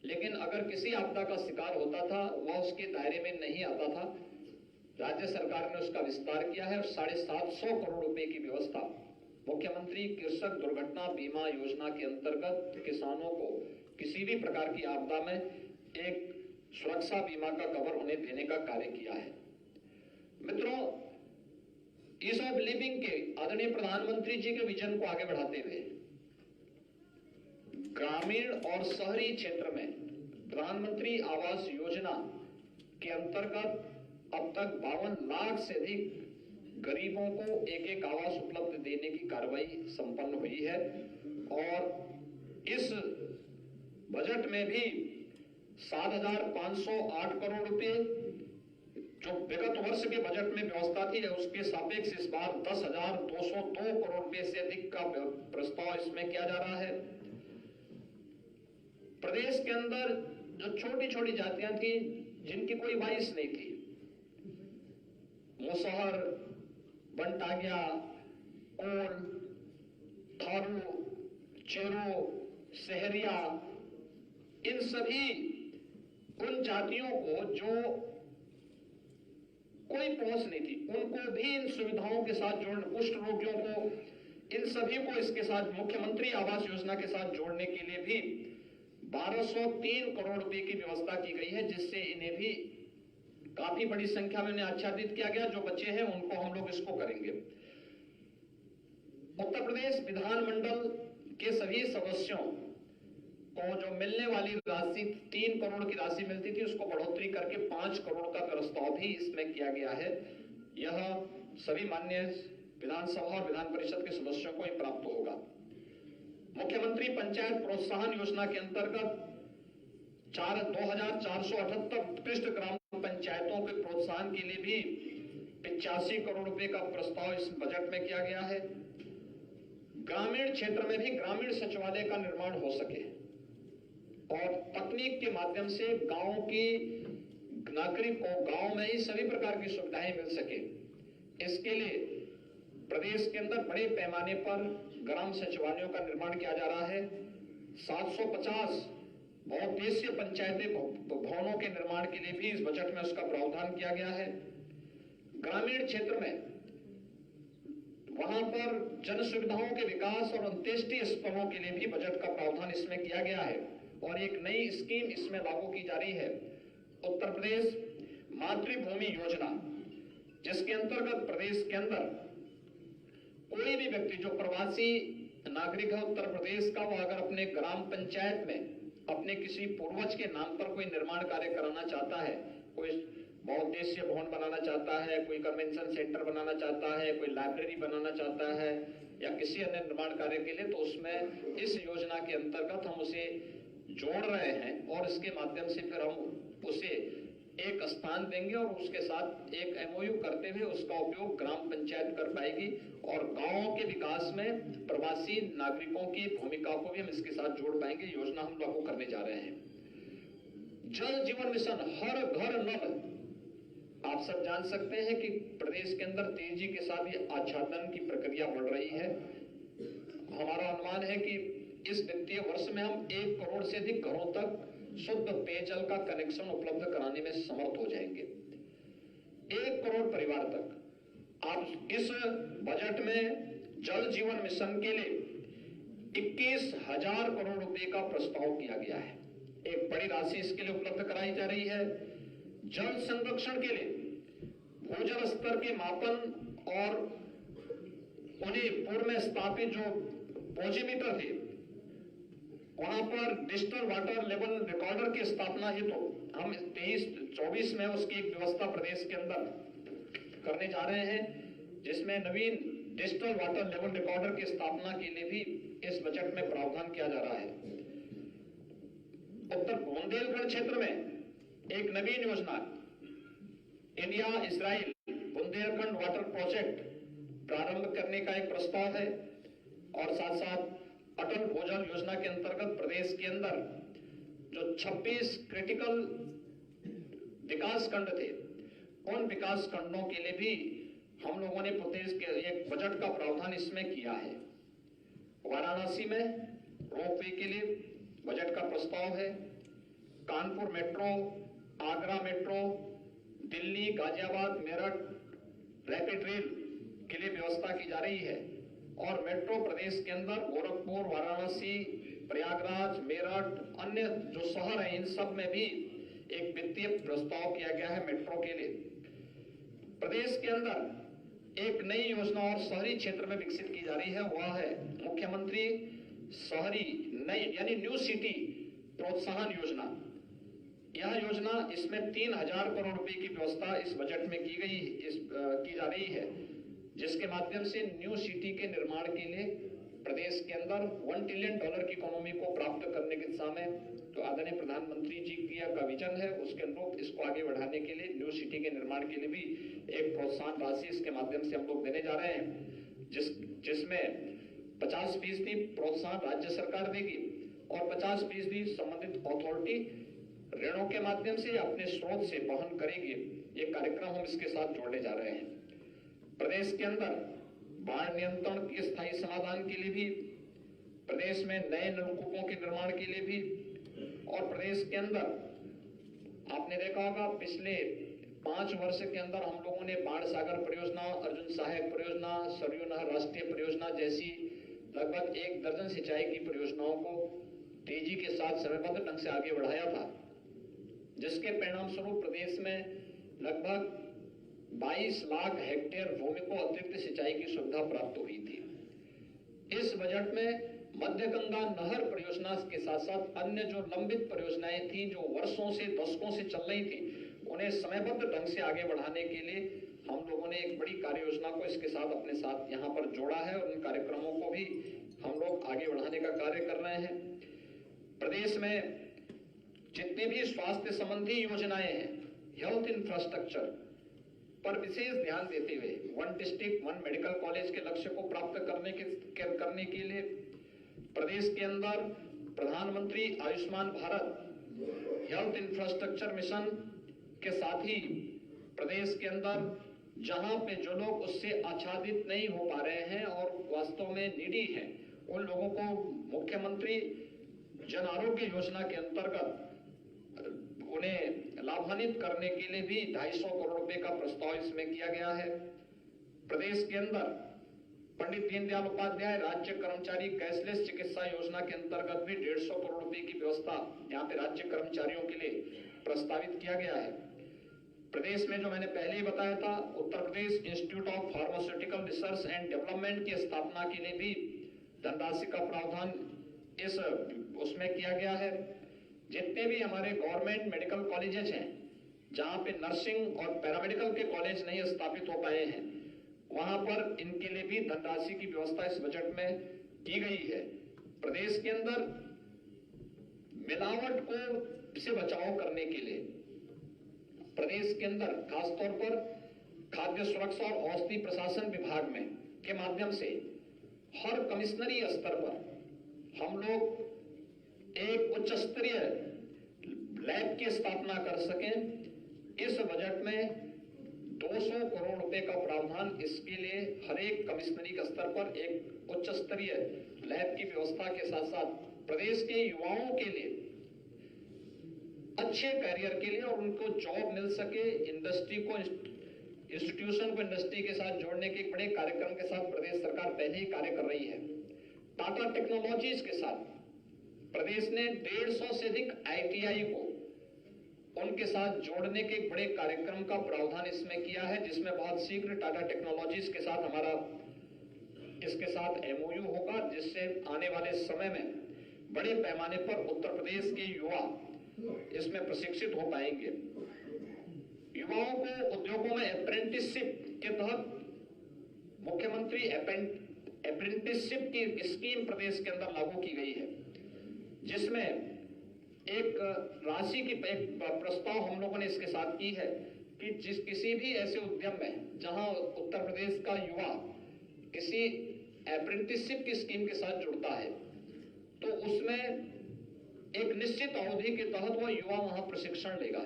लेकिन अगर किसी आपदा का शिकार होता था वह उसके दायरे में नहीं आता था। राज्य सरकार ने उसका विस्तार किया है और 750 करोड़ रुपए की व्यवस्था मुख्यमंत्री कृषक दुर्घटना बीमा योजना के अंतर्गत किसानों को किसी भी प्रकार की आपदा में एक सुरक्षा बीमा का कवर उन्हें देने का कार्य किया है। मित्रों, ईज ऑफ लिविंग के आदरणीय प्रधानमंत्री जी के विजन को आगे बढ़ाते हुए ग्रामीण और शहरी क्षेत्र में प्रधानमंत्री आवास योजना के अंतर्गत अब तक 52 लाख से अधिक गरीबों को एक एक आवास उपलब्ध देने की कार्रवाई संपन्न हुई है। और इस बजट में भी 7,508 करोड़ रुपए जो विगत वर्ष के बजट में व्यवस्था थी उसके सापेक्ष इस बार 10,202 करोड़ रुपए से अधिक का प्रस्ताव इसमें किया जा रहा है। प्रदेश के अंदर जो छोटी छोटी जातियां थी जिनकी कोई वाइस नहीं थी, मुसहर, बनटागिया, कोल, थारू, चेरो, सहरिया, इन सभी उन जातियों को जो कोई पहुंच नहीं थी उनको भी इन सुविधाओं के साथ जोड़ने, कुष्ठ रोगियों को, इन सभी को इसके साथ मुख्यमंत्री आवास योजना के साथ जोड़ने के लिए भी 1203 करोड़ रुपए की व्यवस्था की गई है, जिससे इन्हें भी काफी बड़ी संख्या में आच्छादित किया गया। जो बच्चे हैं उनको हम लोग इसको करेंगे। उत्तर प्रदेश विधानमंडल के सभी सदस्यों को जो मिलने वाली राशि 3 करोड़ की राशि मिलती थी उसको बढ़ोतरी करके 5 करोड़ का प्रस्ताव भी इसमें किया गया है। यह सभी माननीय विधानसभा और विधान परिषद के सदस्यों को ही प्राप्त होगा। मुख्यमंत्री पंचायत प्रोत्साहन योजना के अंतर्गत 2,478 उत्कृष्ट ग्राम पंचायतों के प्रोत्साहन के लिए भी 85 करोड़ रुपए का प्रस्ताव इस बजट में किया गया है। ग्रामीण क्षेत्र में भी ग्रामीण सचिवालय का निर्माण हो सके और तकनीक के माध्यम से गांव की नागरिक को गांव में ही सभी प्रकार की सुविधाएं मिल सके, इसके लिए प्रदेश के अंदर बड़े पैमाने पर ग्राम सचिवालयों का निर्माण किया जा रहा है। 750 बहुउद्देशीय पंचायती भवनों के निर्माण के लिए भी इस बजट में उसका प्रावधान किया गया है। ग्रामीण क्षेत्र में वहां पर जन सुविधाओं के विकास और अंत्येष्टि स्थलों के लिए भी बजट का प्रावधान इसमें किया गया है और एक नई स्कीम इसमें लागू की जा रही है, उत्तर प्रदेश मातृभूमि योजना, जिसके अंतर्गत प्रदेश के अंदर कोई भी व्यक्ति जो प्रवासी नागरिक है उत्तर प्रदेश का, वो अगर अपने ग्राम पंचायत में अपने किसी पूर्वज के नाम पर कोई निर्माण कार्य कराना चाहता है, कोई बहुउद्देशीय भवन बनाना चाहता है, कोई कन्वेंशन सेंटर बनाना चाहता है, कोई लाइब्रेरी बनाना चाहता है या किसी अन्य निर्माण कार्य के लिए, तो उसमें इस योजना के अंतर्गत हम उसे जोड़ रहे हैं और इसके माध्यम से फिर हम उसे एक स्थान देंगे और उसके साथ एक एमओयू करते हुए उसका उपयोग ग्राम पंचायत कर पाएगी और गांवों के विकास में प्रवासी नागरिकों की भूमिका को भी हम इसके साथ जोड़ पाएंगे। योजना हम लागू करने जा रहे हैं। जल जीवन मिशन, हर घर नल, आप सब जान सकते हैं कि प्रदेश के अंदर तेजी के साथ ये आच्छादन की प्रक्रिया बढ़ रही है। हमारा अनुमान है कि इस वित्तीय वर्ष में हम 1 करोड़ से अधिक घरों तक शुद्ध पेयजल का कनेक्शन उपलब्ध कराने में समर्थ हो जाएंगे। 1 करोड़ परिवार तक। आप इस बजट में जल जीवन मिशन के लिए 21,000 करोड़ रुपए का प्रस्ताव किया गया है। एक बड़ी राशि इसके लिए उपलब्ध कराई जा रही है। जल संरक्षण के लिए भूजल स्तर के मापन और उन्हें पूर्व में स्थापित जो पोजीमीटर थे वहां पर डिजिटल वाटर लेवल रिकॉर्डर की स्थापना हेतु हम 23-24 में उसकी एक व्यवस्था प्रदेश के अंदर करने जा रहे हैं, जिसमें नवीन डिजिटल वाटर लेवल रिकॉर्डर की स्थापना के लिए भी इस बजट में प्रावधान किया जा रहा है। उत्तर बुंदेलखंड क्षेत्र में एक नवीन योजना India Israel Bundelkhand water project प्रारंभ करने का एक प्रस्ताव है और साथ साथ अटल भूजल योजना के अंतर्गत प्रदेश के अंदर जो 26 क्रिटिकल विकास खंड थे उन विकास खंडों के लिए भी हम लोगों ने प्रदेश के एक बजट का प्रावधान इसमें किया है। वाराणसी में रोपवे के लिए बजट का प्रस्ताव है। Kanpur metro, Agra metro, Delhi, Ghaziabad, Meerut rapid rail के लिए व्यवस्था की जा रही है और मेट्रो प्रदेश के अंदर गोरखपुर, वाराणसी, प्रयागराज, मेरठ, अन्य जो शहर हैं इन सब में भी एक वित्तीय प्रस्ताव किया गया है मेट्रो के लिए। प्रदेश के अंदर एक नई योजना और शहरी क्षेत्र में विकसित की जा रही है, वह है मुख्यमंत्री शहरी नई यानी न्यू सिटी प्रोत्साहन योजना। यह योजना इसमें 3,000 करोड़ रुपए की व्यवस्था इस बजट में की जा रही है, जिसके माध्यम से न्यू सिटी के निर्माण के लिए प्रदेश के अंदर $1 ट्रिलियन की इकोनॉमी को प्राप्त करने की दिशा में तो आदरणीय प्रधानमंत्री जी का विजन है, उसके अनुरूप इसको आगे बढ़ाने के लिए न्यू सिटी के निर्माण के लिए भी एक प्रोत्साहन राशि इसके माध्यम से हम लोग देने जा रहे हैं, जिसमें 50% प्रोत्साहन राज्य सरकार देगी और 50% संबंधित अथॉरिटी ऋणों के माध्यम से अपने स्रोत से वहन करेगी। ये कार्यक्रम हम इसके साथ जोड़ने जा रहे हैं। प्रदेश के अंदर बाढ़ नियंत्रण के स्थायी समाधान के लिए भी, प्रदेश में नए नलकूपों के निर्माण के लिए भी और प्रदेश के अंदर आपने देखा होगा पिछले 5 वर्ष के अंदर हम लोगों ने बाढ़ सागर परियोजना, अर्जुन सहायक परियोजना, सरयू नहर राष्ट्रीय परियोजना जैसी लगभग 1 दर्जन सिंचाई की परियोजनाओं को तेजी के साथ समयबद्ध ढंग से आगे बढ़ाया था, जिसके परिणाम स्वरूप प्रदेश में लगभग 22 लाख हेक्टेयर भूमि को अतिरिक्त सिंचाई की सुविधा प्राप्त हुई थी। इस बजट में मध्य गंगा नहर परियोजना के साथ साथ अन्य जो लंबित परियोजनाएं थी, जो वर्षों से दशकों से चल रही थी, उन्हें समयबद्ध ढंग से आगे बढ़ाने के लिए हम लोगों ने एक बड़ी कार्य योजना को इसके साथ अपने साथ यहाँ पर जोड़ा है और उन कार्यक्रमों को भी हम लोग आगे बढ़ाने का कार्य कर रहे हैं। प्रदेश में जितने भी स्वास्थ्य संबंधी योजनाएं हैं, हेल्थ इंफ्रास्ट्रक्चर पर विशेष ध्यान देते हुए 1 डिस्ट्रिक्ट 1 मेडिकल कॉलेज के लक्ष्य को प्राप्त करने के लिए प्रदेश के अंदर प्रधानमंत्री Ayushman Bharat health infrastructure mission के साथ ही प्रदेश के अंदर जहां पे जो लोग उससे आच्छादित नहीं हो पा रहे हैं और वास्तव में नीडी हैं, उन लोगों को मुख्यमंत्री जन आरोग्य योजना के अंतर्गत उन्हें लाभान्वित करने के लिए भी 250 करोड़ रुपए का प्रस्ताव इसमें किया गया है। प्रदेश के अंदर पंडित दीनदयाल उपाध्याय राज्य कर्मचारी कैशलेस चिकित्सा योजना के अंतर्गत भी 150 करोड़ रुपए की व्यवस्था यहाँ पे राज्य कर्मचारियों के लिए प्रस्तावित किया गया है। प्रदेश में जो मैंने पहले ही बताया था, Uttar Pradesh institute of pharmaceutical research and development की स्थापना के लिए भी धनराशि का प्रावधान उसमें किया गया है। जितने भी हमारे गवर्नमेंट मेडिकल कॉलेजेस हैं, जहां पे नर्सिंग और पैरामेडिकल के कॉलेज नहीं स्थापित हो पाए हैं, वहां पर इनके लिए भी धनराशि की व्यवस्था इस बजट में की गई है। प्रदेश के अंदर मिलावट को से बचाव करने के लिए प्रदेश के अंदर खासतौर पर खाद्य सुरक्षा और औषधि प्रशासन विभाग में के माध्यम से हर कमिश्नरी स्तर पर हम लोग एक उच्च स्तरीय लैब की स्थापना कर सकें। इस बजट में 200 करोड़ रुपए का प्रावधान इसके लिए हर एक कमिश्नरी के स्तर पर एक उच्च स्तरीय लैब की व्यवस्था के साथ साथ प्रदेश के युवाओं के लिए अच्छे करियर के लिए और उनको जॉब मिल सके, इंडस्ट्री को इंस्टीट्यूशन को इंडस्ट्री के साथ जोड़ने के एक बड़े कार्यक्रम के साथ प्रदेश सरकार पहले ही कार्य कर रही है। टाटा टेक्नोलॉजीज के साथ प्रदेश ने 150 से अधिक ITI को उनके साथ जोड़ने के एक बड़े कार्यक्रम का प्रावधान इसमें किया है, जिसमें बहुत शीघ्र टाटा टेक्नोलॉजीज के साथ हमारा इसके साथ MOU होगा, जिससे आने वाले समय में बड़े पैमाने पर उत्तर प्रदेश के युवा इसमें प्रशिक्षित हो पाएंगे। युवाओं को उद्योगों में अप्रेंटिसशिप के तहत मुख्यमंत्री अप्रेंटिसशिप की स्कीम प्रदेश के अंदर लागू की गई है, जिसमें एक राशि की एक प्रस्ताव हम लोगों ने इसके साथ की है कि किसी भी ऐसे उद्यम में जहां उत्तर प्रदेश का युवा किसी अप्रेंटिसशिप की स्कीम के साथ जुड़ता है, तो उसमें एक निश्चित अवधि के तहत वह युवा वहां प्रशिक्षण लेगा।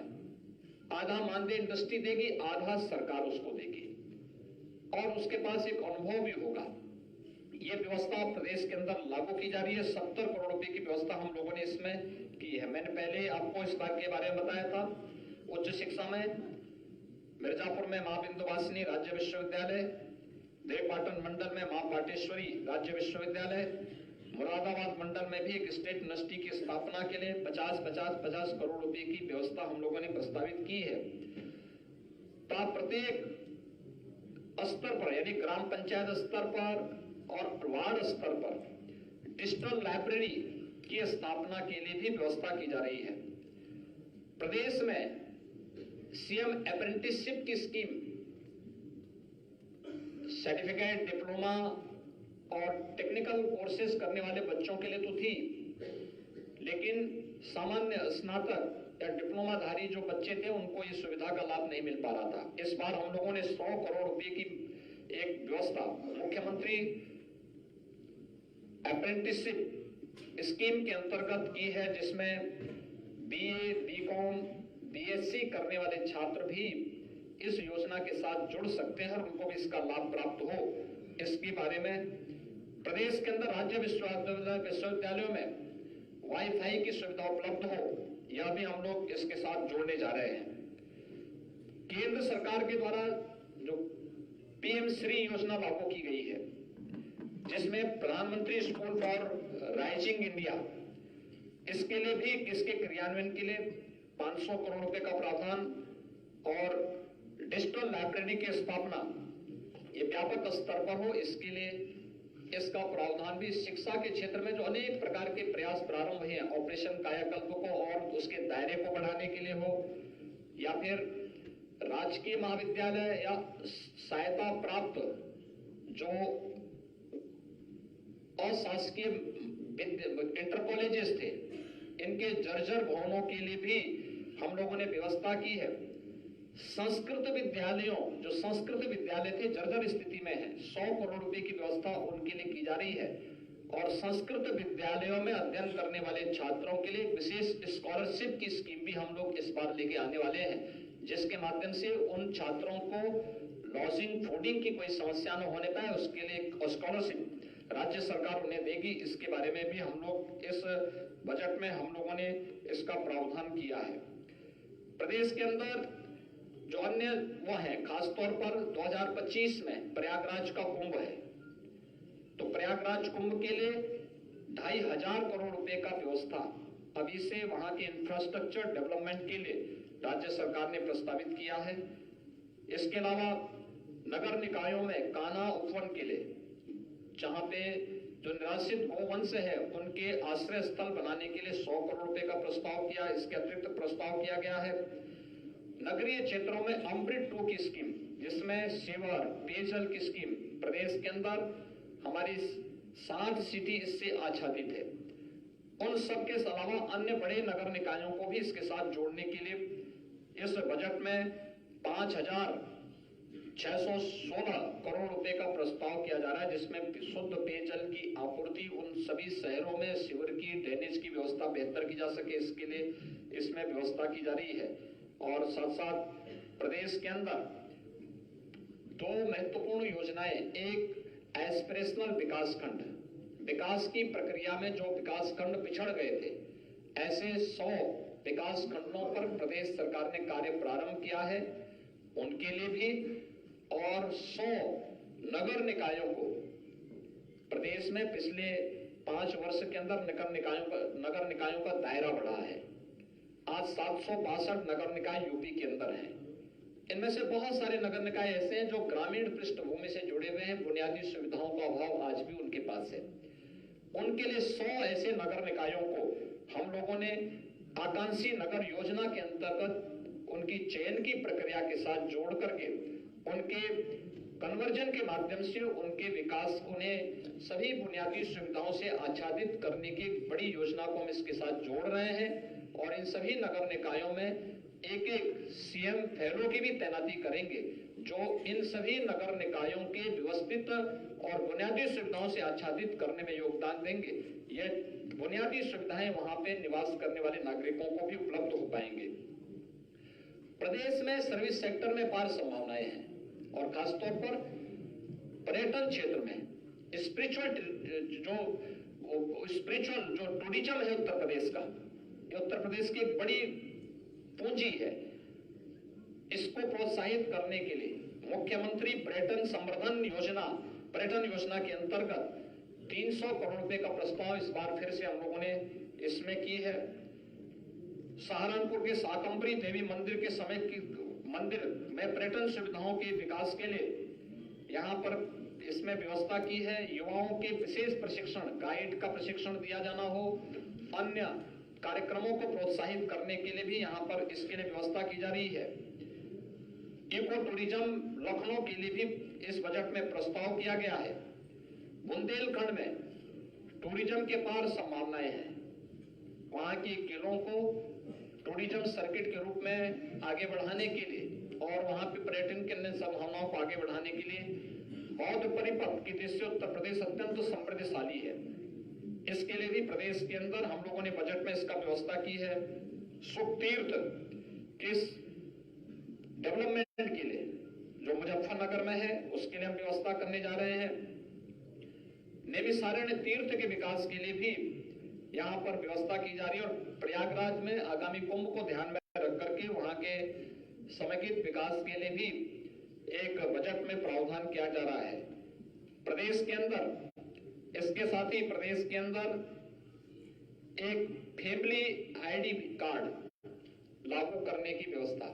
आधा मानदेय इंडस्ट्री देगी, आधा सरकार उसको देगी और उसके पास एक अनुभव भी होगा। ये व्यवस्था प्रदेश के अंदर लागू की जा रही है। 70 करोड़ रुपए की व्यवस्था हम लोगों ने इसमें की है। मैंने पहले आपको इस बात के बारे में बताया था। उच्च शिक्षा में मिर्जापुर में मां बिंदुवासिनी राज्य विश्वविद्यालय, देवपाटन मंडल में मां पाटेश्वरी राज्य विश्वविद्यालय, मुरादाबाद मंडल में भी एक स्टेट यूनिवर्सिटी की स्थापना के लिए 50 करोड़ रुपए की व्यवस्था हम लोगों ने प्रस्तावित की है। प्रत्येक स्तर पर यानी ग्राम पंचायत स्तर पर और वार्ड स्तर पर डिजिटल लाइब्रेरी की स्थापना के लिए भी व्यवस्था की जा रही है। प्रदेश में सीएम अप्रेंटिसशिप की स्कीम सर्टिफिकेट, डिप्लोमा और टेक्निकल कोर्सेज करने वाले बच्चों के लिए तो थी, लेकिन सामान्य स्नातक या डिप्लोमाधारी जो बच्चे थे उनको इस सुविधा का लाभ नहीं मिल पा रहा था। इस बार हम लोगों ने 100 करोड़ रुपए की एक व्यवस्था मुख्यमंत्री अप्रेंटिसशिप स्कीम के अंतर्गत की है, जिसमें बीए, बीकॉम, बीएससी करने वाले छात्र भी इस योजना के साथ जुड़ सकते हैं और उनको भी इसका लाभ प्राप्त हो। इसके बारे में प्रदेश के अंदर राज्य विश्वविद्यालयों में वाईफाई की सुविधा उपलब्ध हो, यह भी हम लोग इसके साथ जोड़ने जा रहे हैं। केंद्र सरकार के द्वारा जो पीएम श्री योजना लागू की गई है, जिसमें प्रधानमंत्री स्कूल फॉर राइजिंग इंडिया, इसके लिए भी इसके क्रियान्वयन के लिए 500 करोड़ रुपए का प्रावधान और डिजिटल लाइब्रेरी की स्थापना ये व्यापक स्तर पर हो, इसके लिए इसका प्रावधान भी शिक्षा के क्षेत्र में जो अनेक प्रकार के प्रयास प्रारंभ हुए हैं, ऑपरेशन कायाकल्प को और उसके दायरे को बढ़ाने के लिए हो, या फिर राजकीय महाविद्यालय या सहायता प्राप्त जो अशासकीय इंटर कॉलेजेस थे, इनके जर्जर भवनों के लिए भी हम लोगों ने व्यवस्था की है। संस्कृत विद्यालयों, जो संस्कृत विद्यालय थे जर्जर स्थिति में है, 100 करोड़ रुपए की व्यवस्था उनके लिए की जा रही है। और संस्कृत विद्यालयों में अध्ययन करने वाले छात्रों के लिए विशेष स्कॉलरशिप की स्कीम भी हम लोग इस बार लेके आने वाले हैं, जिसके माध्यम से उन छात्रों को लॉजिंग, फूडिंग की कोई समस्या न होने पाए, उसके लिए स्कॉलरशिप राज्य सरकार उन्हें देगी। इसके बारे में भी हम लोग इस बजट में हम लोगों ने इसका प्रावधान किया है। प्रदेश के अंदर जो अन्य वो है, खासतौर पर 2025 में प्रयागराज का कुंभ है, तो प्रयागराज कुंभ के लिए 2500 करोड़ रुपए का व्यवस्था अभी से वहां के इंफ्रास्ट्रक्चर डेवलपमेंट के लिए राज्य सरकार ने प्रस्तावित किया है। इसके अलावा नगर निकायों में कान्हा उपवन के लिए, जहां पे जो निराश्रित गोवंश है उनके आश्रय स्थल बनाने के लिए 100 करोड़ रुपए का प्रस्ताव किया। इसके अतिरिक्त प्रस्ताव किया गया है नगरीय क्षेत्रों में अमृत 2 की स्कीम, जिसमें सेवर, पेयजल की स्कीम प्रदेश के अंदर हमारी 7 सिटी इससे आच्छादित है। उन सब के अलावा अन्य बड़े नगर निकायों को भी इसके साथ जोड़ने के लिए इस बजट में 5616 करोड़ रुपए का प्रस्ताव किया जा रहा है, जिसमें शुद्ध पेयजल की आपूर्ति उन सभी शहरों में सीवर की, ड्रेनेज की व्यवस्था बेहतर की जा सके, इसके लिए इसमें व्यवस्था की जा रही है। और साथ साथ प्रदेश के अंदर 2 महत्वपूर्ण योजनाएं, एक एस्पिरेशनल विकास खंड, विकास की प्रक्रिया में जो विकास खंड पिछड़ गए थे, ऐसे 100 विकास खंडों पर प्रदेश सरकार ने कार्य प्रारंभ किया है, उनके लिए भी। और 100 नगर निकायों को प्रदेश में पिछले 5 वर्ष के अंदर नगर निकायों का दायरा बढ़ा है। आज 762 नगर निकाय यूपी के अंदर हैं। इनमें से बहुत सारे नगर निकाय ऐसे हैं जो ग्रामीण पृष्ठभूमि से जुड़े हुए हैं, बुनियादी सुविधाओं का अभाव आज भी उनके पास है। उनके लिए 100 ऐसे नगर निकायों को हम लोगों ने आकांक्षी नगर योजना के अंतर्गत उनकी चयन की प्रक्रिया के साथ जोड़ करके उनके कन्वर्जन के माध्यम से उनके विकास, उन्हें सभी बुनियादी सुविधाओं से आच्छादित करने की बड़ी योजना को हम इसके साथ जोड़ रहे हैं। और इन सभी नगर निकायों में एक सीएम फेलो की भी तैनाती करेंगे, जो इन सभी नगर निकायों के व्यवस्थित और बुनियादी सुविधाओं से आच्छादित करने में योगदान देंगे। ये बुनियादी सुविधाएं वहां पे निवास करने वाले नागरिकों को भी उपलब्ध हो पाएंगे। प्रदेश में सर्विस सेक्टर में अपार संभावनाएं हैं और खासतौर पर पर्यटन क्षेत्र में स्पिरिचुअल जो टूरिज्म है उत्तर प्रदेश का, ये उत्तर प्रदेश की एक बड़ी पूंजी है। इसको प्रोत्साहित करने के लिए मुख्यमंत्री पर्यटन संवर्धन योजना, पर्यटन योजना के अंतर्गत 300 करोड़ रुपए का प्रस्ताव इस बार फिर से हम लोगों ने इसमें की है। सहारनपुर के शाकंभरी देवी मंदिर के समेत की मंदिर में पर्यटन सुविधाओं के विकास के लिए यहाँ पर इसमें व्यवस्था की है। युवाओं के विशेष प्रशिक्षण, गाइड का प्रशिक्षण दिया जाना हो, अन्य कार्यक्रमों को प्रोत्साहित करने के लिए भी यहाँ पर इसके लिए व्यवस्था की जा रही है। इको टूरिज्म लखनऊ के लिए भी इस बजट में प्रस्ताव किया गया है। बुंदेलखंड में टूरिज्म के पार संभावनाएं हैं। वहां की किलों को टूरिज्म सर्किट के रूप में आगे बढ़ाने के लिए और वहां पे पर्यटन के अन्य संभावनाओं को आगे बढ़ाने के लिए बौद्ध परिपथ की दृष्टि से उत्तर प्रदेश अत्यंत समृद्धशाली है। इसके लिए भी प्रदेश के अंदर हम लोगों ने बजट में इसका व्यवस्था की है। सुख तीर्थ किस डेवलपमेंट के लिए जो मुजफ्फरनगर में है उसके लिए हम व्यवस्था करने जा रहे हैं। नैमिषारण्य तीर्थ के विकास के लिए भी यहाँ पर व्यवस्था की जा रही है और प्रयागराज में आगामी कुंभ को ध्यान में रख करके वहां के समेकित विकास के लिए भी एक बजट में प्रावधान किया जा रहा है। प्रदेश के अंदर इसके साथ ही प्रदेश के अंदर एक फैमिली आईडी कार्ड लागू करने की व्यवस्था,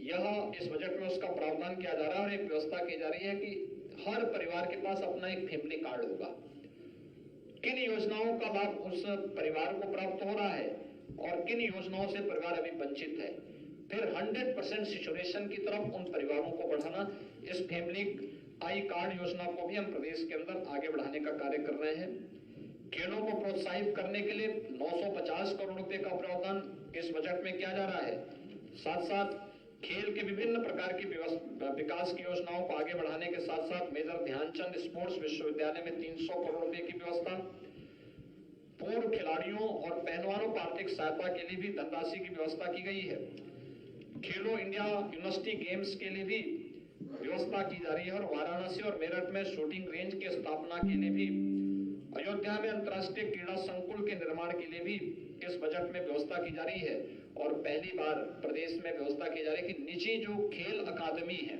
यह इस बजट में उसका प्रावधान किया जा रहा है और एक व्यवस्था की जा रही है कि हर परिवार के पास अपना एक फैमिली कार्ड होगा। किन योजनाओं का लाभ उस परिवार को प्राप्त हो रहा है और किन योजनाओं से परिवार अभी वंचित है, फिर 100% सिचुएशन की तरफ उन परिवारों को बढ़ाना, इस फैमिली आई कार्ड योजना को भी हम प्रदेश के अंदर आगे बढ़ाने का कार्य कर रहे हैं। खेलों को प्रोत्साहित करने के लिए 950 करोड़ रुपए का प्रावधान इस बजट में किया जा रहा है। साथ साथ खेल के विभिन्न प्रकार की विकास की योजनाओं को आगे बढ़ाने के साथ साथ मेजर ध्यानचंद स्पोर्ट्स विश्वविद्यालय में 300 करोड़ रुपए की व्यवस्था, पूर्व खिलाड़ियों और पहलवानों को आर्थिक सहायता के लिए भी धनराशि की व्यवस्था की गई है। खेलो इंडिया यूनिवर्सिटी गेम्स के लिए भी व्यवस्था की जा रही है और वाराणसी और मेरठ में शूटिंग रेंज की स्थापना के लिए भी, अयोध्या में अंतर्राष्ट्रीय क्रीड़ा संकुल के निर्माण के लिए भी इस बजट में व्यवस्था की जा रही है। और पहली बार प्रदेश में व्यवस्था की जा रही है कि निजी जो खेल अकादमी है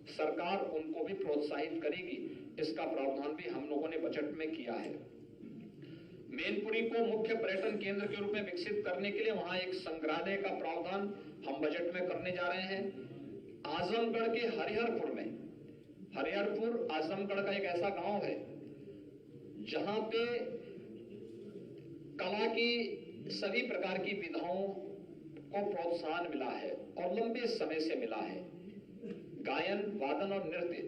सरकार उनको भी प्रोत्साहित करेगी। इसका प्रावधान भी हम लोगों ने बजट में किया है। मैनपुरी को मुख्य पर्यटन केंद्र के रूप में विकसित करने के लिए वहां एक संग्रहालय का प्रावधान हम बजट में करने जा रहे हैं। आजमगढ़ के हरिहरपुर में, हरिहरपुर आजमगढ़ का एक ऐसा गांव है जहां पे कला की सभी प्रकार की विधाओं को प्रोत्साहन मिला है और लंबे समय से मिला है। गायन, वादन और नृत्य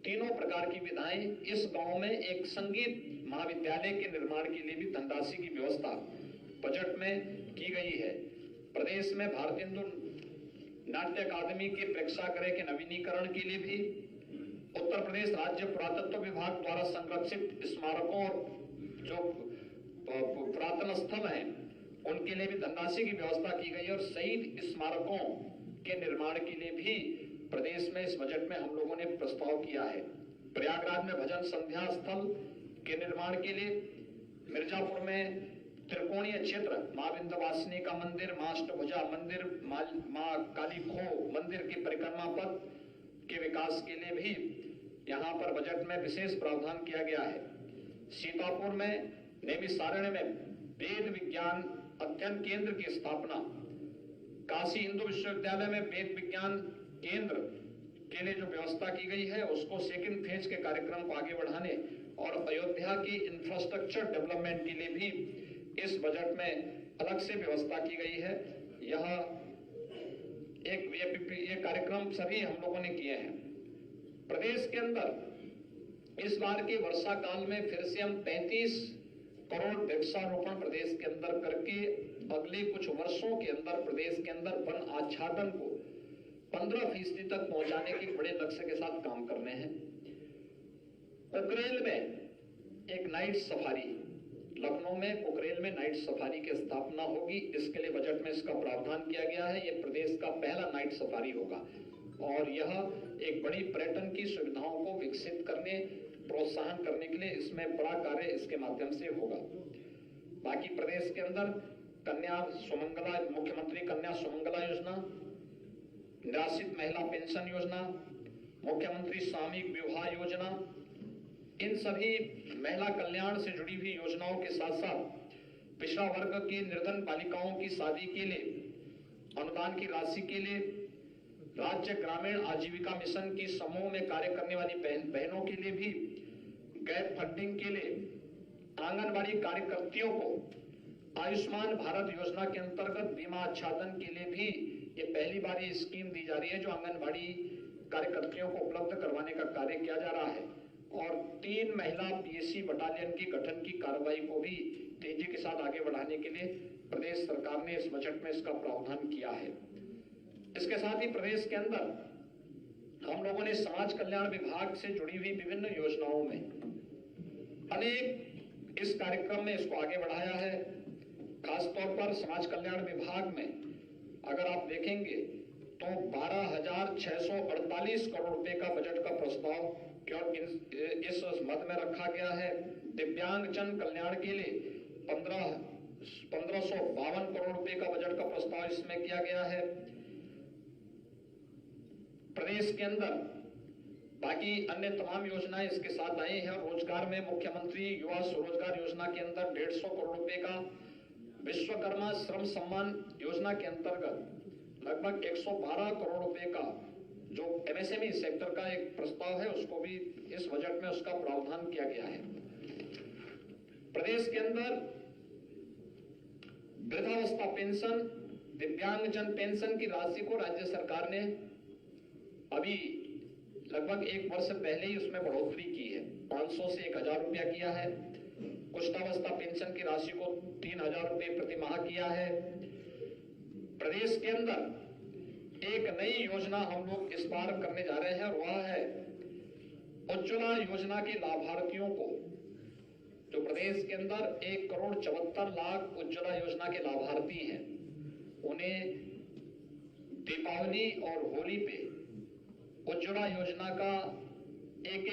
तीनों प्रकार की विधाएं, इस गांव में एक संगीत महाविद्यालय के निर्माण के लिए भी धनराशि की व्यवस्था बजट में की गई है। प्रदेश में भारतीय नाट्य अकादमी के प्रेक्षागृह के नवीनीकरण के लिए भी उत्तर प्रदेश राज्य पुरातत्व विभाग द्वारा संरक्षित स्मारकों और जो पुरातन स्थल हैं उनके लिए भी धनराशि की व्यवस्था की गई है और शहीद स्मारकों के निर्माण के लिए भी प्रदेश में इस बजट में हम लोगों ने प्रस्ताव किया है। प्रयागराज में भजन संध्या स्थल के निर्माण के लिए, मिर्जापुर में त्रिकोणीय क्षेत्र मां विंध्यवासिनी का मंदिर, मां अष्टभुजा मंदिर, मां काली खो मंदिर की परिक्रमा पथ के विकास के लिए भी यहाँ पर बजट में विशेष प्रावधान किया गया है। सीतापुर में नैमिषारण्य में वेद विज्ञान अध्ययन केंद्र की स्थापना, काशी हिंदू विश्वविद्यालय में वेद विज्ञान केंद्र के लिए जो व्यवस्था की गई है उसको सेकंड फेज के कार्यक्रम को आगे बढ़ाने और अयोध्या की इंफ्रास्ट्रक्चर डेवलपमेंट के लिए भी इस बजट में अलग से व्यवस्था की गई है। यह ये कार्यक्रम सभी हम लोगों ने किए हैं। प्रदेश के अंदर इस बार के वर्षा काल में फिर से हम 35 करोड़ वृक्षारोपण प्रदेश के अंदर करके अगले कुछ वर्षों के अंदर प्रदेश के अंदर वन आच्छादन को 15% तक पहुंचाने के बड़े लक्ष्य के साथ काम करने हैं। कुकरेल में एक नाइट सफारी, लखनऊ में कुकरेल में नाइट सफारी की स्थापना होगी। इसके लिए बजट में इसका प्रावधान किया गया है। यह प्रदेश का पहला नाइट सफारी होगा। और यह एक बड़ी पर्यटन की सुविधाओं को विकसित करने, प्रोत्साहन करने के लिए इसमें बड़ा कार्य इसके माध्यम से होगा। बाकी प्रदेश के अंदर कन्या सुमंगला, मुख्यमंत्री कन्या सुमंगला योजना, निराश्रित महिला पेंशन योजना, मुख्यमंत्री सामूहिक विवाह योजना, इन सभी महिला कल्याण से जुड़ी हुई योजनाओं के साथ साथ पिछड़ा वर्ग की निर्धन बालिकाओं की शादी के लिए अनुदान की राशि के लिए, राज्य ग्रामीण आजीविका मिशन की समूह में कार्य करने वाली बहनों के लिए भी गैप फंडिंग के लिए, आंगनबाड़ी कार्यकर्तियों को आयुष्मान भारत योजना के अंतर्गत बीमा आच्छादन के लिए भी ये पहली बार ये स्कीम दी जा रही है जो आंगनबाड़ी कार्यकर्तियों को उपलब्ध करवाने का कार्य किया जा रहा है। और 3 महिला पीएससी बटालियन की गठन की कार्रवाई को भी तेजी के साथ आगे बढ़ाने के लिए प्रदेश सरकार ने इस बजट में इसका प्रावधान किया है। इसके साथ ही प्रदेश के अंदर हम लोगों ने समाज कल्याण विभाग से जुड़ी हुई विभिन्न योजनाओं में अनेक इस कार्यक्रम में इसको आगे बढ़ाया है। खासतौर पर समाज कल्याण विभाग में अगर आप देखेंगे तो 12,648 करोड़ रुपए का बजट का प्रस्ताव क्यों इस मद में रखा गया है। दिव्यांगजन कल्याण के लिए 1552 करोड़ रुपए का बजट का प्रस्ताव इसमें किया गया है। प्रदेश के अंदर बाकी अन्य तमाम योजनाएं इसके साथ आई हैं। रोजगार में मुख्यमंत्री युवा स्वरोजगार योजना के अंदर 150 करोड़ रुपए का, विश्वकर्मा श्रम सम्मान योजना के अंतर्गत लगभग 112 करोड़ रुपए का जो एमएसएमई सेक्टर का एक प्रस्ताव है उसको भी इस बजट में उसका प्रावधान किया गया है। प्रदेश के अंदर वृद्धावस्था पेंशन, दिव्यांगजन पेंशन की राशि को राज्य सरकार ने अभी लगभग 1 वर्ष पहले ही उसमें बढ़ोतरी की है। 500 से 1000 रुपया किया है। कुष्ठावस्था पेंशन की राशि को 3000 रुपये प्रति माह किया है। प्रदेश के अंदर एक नई योजना हम लोग इस बार करने जा रहे हैं और वह है उज्ज्वला योजना के लाभार्थियों को, जो प्रदेश के अंदर 1,74,00,000 उज्ज्वला योजना के लाभार्थी हैं, उन्हें दीपावली और होली पे उज्ज्वला योजना का एक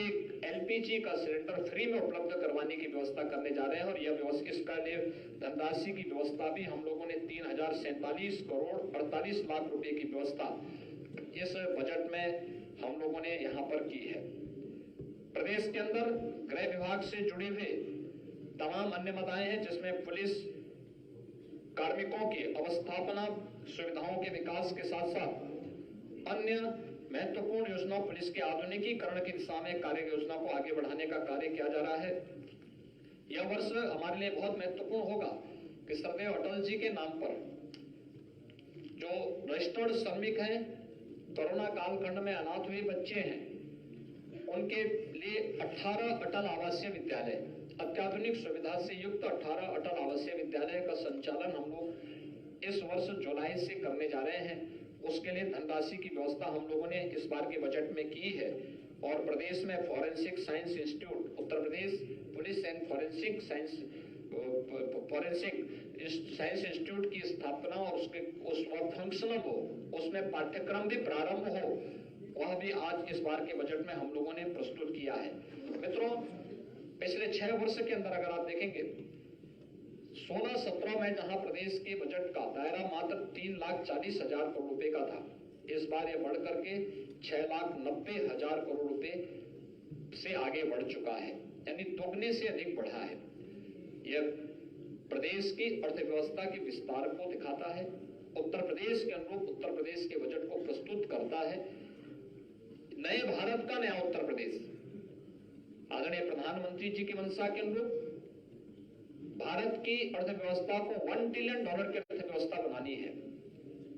एलपीजी का सिलेंडर फ्री में उपलब्ध करवाने की व्यवस्था करने जा रहे हैं। और यह व्यवस्था, इसका लिए धनराशि की व्यवस्था भी हम लोगों ने 3,047 करोड़ 48 लाख रुपए की व्यवस्था इस बजट में हम लोगों ने यहां पर की है। प्रदेश के अंदर गृह विभाग से जुड़े हुए तमाम अन्य मदाएं हैं जिसमें पुलिस कार्मिकों की अवस्थापना सुविधाओं के विकास के साथ साथ अन्य महत्वपूर्ण योजनाओं, पुलिस के आधुनिकीकरण की दिशा में कार्य योजना को आगे बढ़ाने का कार्य किया जा रहा है। यह वर्ष हमारे लिए बहुत महत्वपूर्ण होगा कि सरदेव अटल जी के नाम पर जो रजिस्टर्ड श्रमिक हैं, कोरोना कालखंड में अनाथ हुए बच्चे हैं, उनके लिए 18 अटल आवासीय विद्यालय, अत्याधुनिक सुविधा से युक्त 18 अटल आवासीय विद्यालय का संचालन हम लोग इस वर्ष जुलाई से करने जा रहे हैं। उसके लिए धनराशि की व्यवस्था हम लोगों ने इस बार के बजट में की है। और प्रदेश में forensic science institute, Uttar Pradesh police and forensic science institute की स्थापना और उसके उस फंक्शनल हो, उसमें पाठ्यक्रम भी प्रारंभ हो, वह भी आज इस बार के बजट में हम लोगों ने प्रस्तुत किया है। मित्रों, पिछले 6 वर्ष के अंदर अगर आप देखेंगे 16-17 में जहां प्रदेश के बजट का दायरा मात्र 3,40,000 करोड़ रुपए का था, इस बार यह बढ़ करके 6,90,000 करोड़ रुपए से आगे बढ़ चुका है, यानी दोगुने से अधिक बढ़ा है। यह प्रदेश की अर्थव्यवस्था के विस्तार को दिखाता है, उत्तर प्रदेश के अनुरूप उत्तर प्रदेश के बजट को प्रस्तुत करता है। नए भारत का नया उत्तर प्रदेश, आदरणीय प्रधानमंत्री जी की मंशा के अनुरूप भारत की अर्थव्यवस्था को $1 ट्रिलियन की अर्थव्यवस्था बनानी है,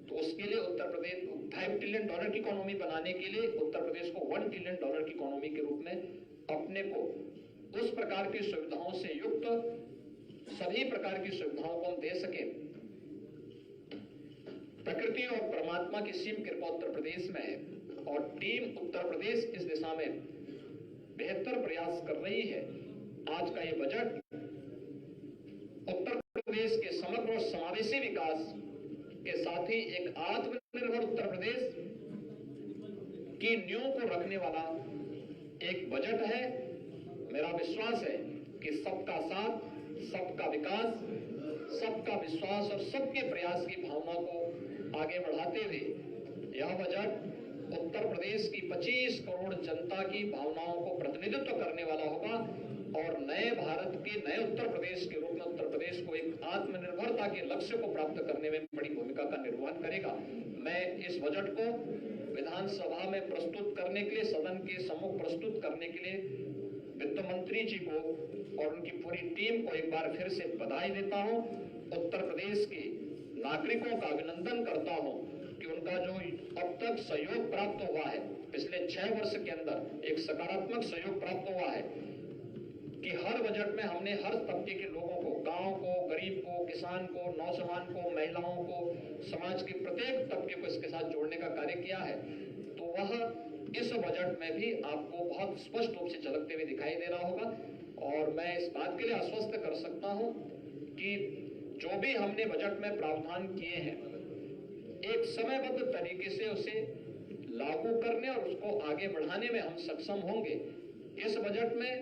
तो उसके लिए उत्तर प्रदेश $5 ट्रिलियन की इकोनॉमी बनाने के लिए उत्तर प्रदेश को $1 ट्रिलियन की इकोनॉमी के रूप में अपने को उस प्रकार की सुविधाओं से युक्त सभी प्रकार की सुविधाओं को हम दे सके। प्रकृति और परमात्मा की सीम कृपा उत्तर प्रदेश में है और टीम उत्तर प्रदेश इस दिशा में बेहतर प्रयास कर रही है। आज का ये बजट उत्तर प्रदेश के समग्र और समावेशी विकास के साथ ही एक आत्मनिर्भर उत्तर प्रदेश की नींव को रखने वाला एक बजट है। मेरा विश्वास है कि सबका साथ, सबका विकास, सबका विश्वास और सबके प्रयास की भावना को आगे बढ़ाते हुए यह बजट उत्तर प्रदेश की 25 करोड़ जनता की भावनाओं को प्रतिनिधित्व करने वाला होगा और नए भारत के, नए उत्तर प्रदेश के रूप में उत्तर प्रदेश को एक आत्मनिर्भरता के लक्ष्य को प्राप्त करने में बड़ी भूमिका का निर्वहन करेगा। मैं इस बजट को विधानसभा में प्रस्तुत करने के लिए, सदन के सम्मुख प्रस्तुत करने के लिए वित्त मंत्री जी को और उनकी पूरी टीम को एक बार फिर से बधाई देता हूं। उत्तर प्रदेश के नागरिकों का अभिनंदन करता हूं कि उनका जो अब तक सहयोग प्राप्त हुआ है, पिछले 6 वर्ष के अंदर एक सकारात्मक सहयोग प्राप्त हुआ है कि हर बजट में हमने हर तबके के लोगों को, गांव को, गरीब को, किसान को, नौजवान को, महिलाओं को, समाज के प्रत्येक तबके को इसके साथ जोड़ने का कार्य किया है। तो वह इस बजट में भी आपको बहुत स्पष्ट रूप से झलकते हुए दिखाई दे रहा होगा और मैं इस बात के लिए आश्वस्त कर सकता हूं कि जो भी हमने बजट में प्रावधान किए हैं, एक समयबद्ध तरीके से उसे लागू करने और उसको आगे बढ़ाने में हम सक्षम होंगे। इस बजट में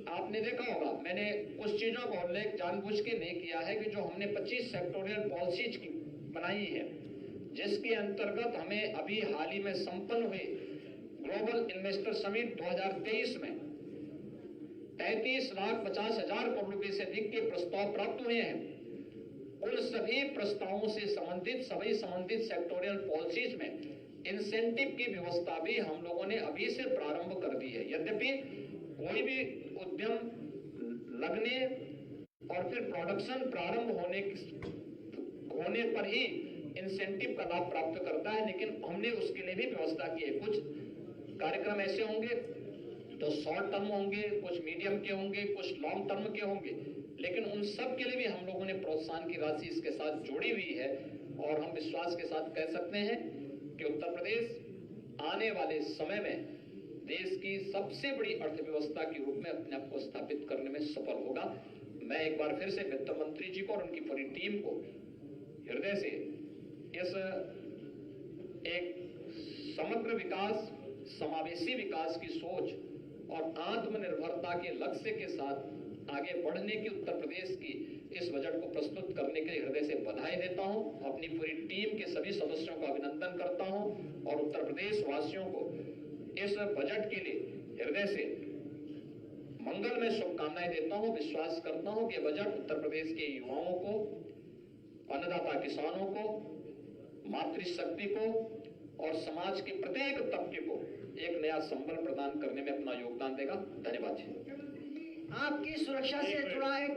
आपने देखा होगा, मैंने कुछ चीजों का उल्लेख जानबूझ के नहीं किया है कि जो हमने 25 सेक्टोरियल पॉलिसीज की बनाई है, जिसके अंतर्गत हमें अभी हाल ही में संपन्न हुए ग्लोबल इन्वेस्टर समिट 2023 में 33,50,000 करोड़ रुपए से अधिक के प्रस्ताव प्राप्त हुए हैं। उन सभी प्रस्तावों से संबंधित सभी संबंधित सेक्टोरियल पॉलिसीज में इंसेंटिव की व्यवस्था भी हम लोगों ने अभी से प्रारंभ कर दी है। यद्यपि कोई भी उद्यम लगने और फिर प्रोडक्शन प्रारंभ होने पर ही इंसेंटिव का लाभ प्राप्त करता है, लेकिन हमने उसके लिए भी व्यवस्था की है। कुछ कार्यक्रम ऐसे होंगे तो शॉर्ट टर्म होंगे, कुछ मीडियम के होंगे, कुछ लॉन्ग टर्म के होंगे, लेकिन उन सब के लिए भी हम लोगों ने प्रोत्साहन की राशि इसके साथ जोड़ी हुई है और हम विश्वास के साथ कह सकते हैं कि उत्तर प्रदेश आने वाले समय में देश की सबसे बड़ी अर्थव्यवस्था के रूप में अपने आप को स्थापित करने में सफल होगा। मैं एक बार फिर से वित्त मंत्री जी को और उनकी पूरी टीम को हृदय से इस एक समग्र विकास, समावेशी विकास की सोच और आत्मनिर्भरता के लक्ष्य के साथ आगे बढ़ने की उत्तर प्रदेश की इस बजट को प्रस्तुत करने के लिए हृदय से बधाई देता हूं। अपनी पूरी टीम के सभी सदस्यों का अभिनंदन करता हूं और उत्तर प्रदेश वासियों को इस बजट के लिए हृदय से मंगल में शुभकामनाएं देता हूं। विश्वास करता हूं कि बजट उत्तर प्रदेश के युवाओं को, अन्नदाता किसानों को, मातृशक्ति को और समाज के प्रत्येक तबके को एक नया संबल प्रदान करने में अपना योगदान देगा। धन्यवाद। आपकी सुरक्षा से जुड़ा एक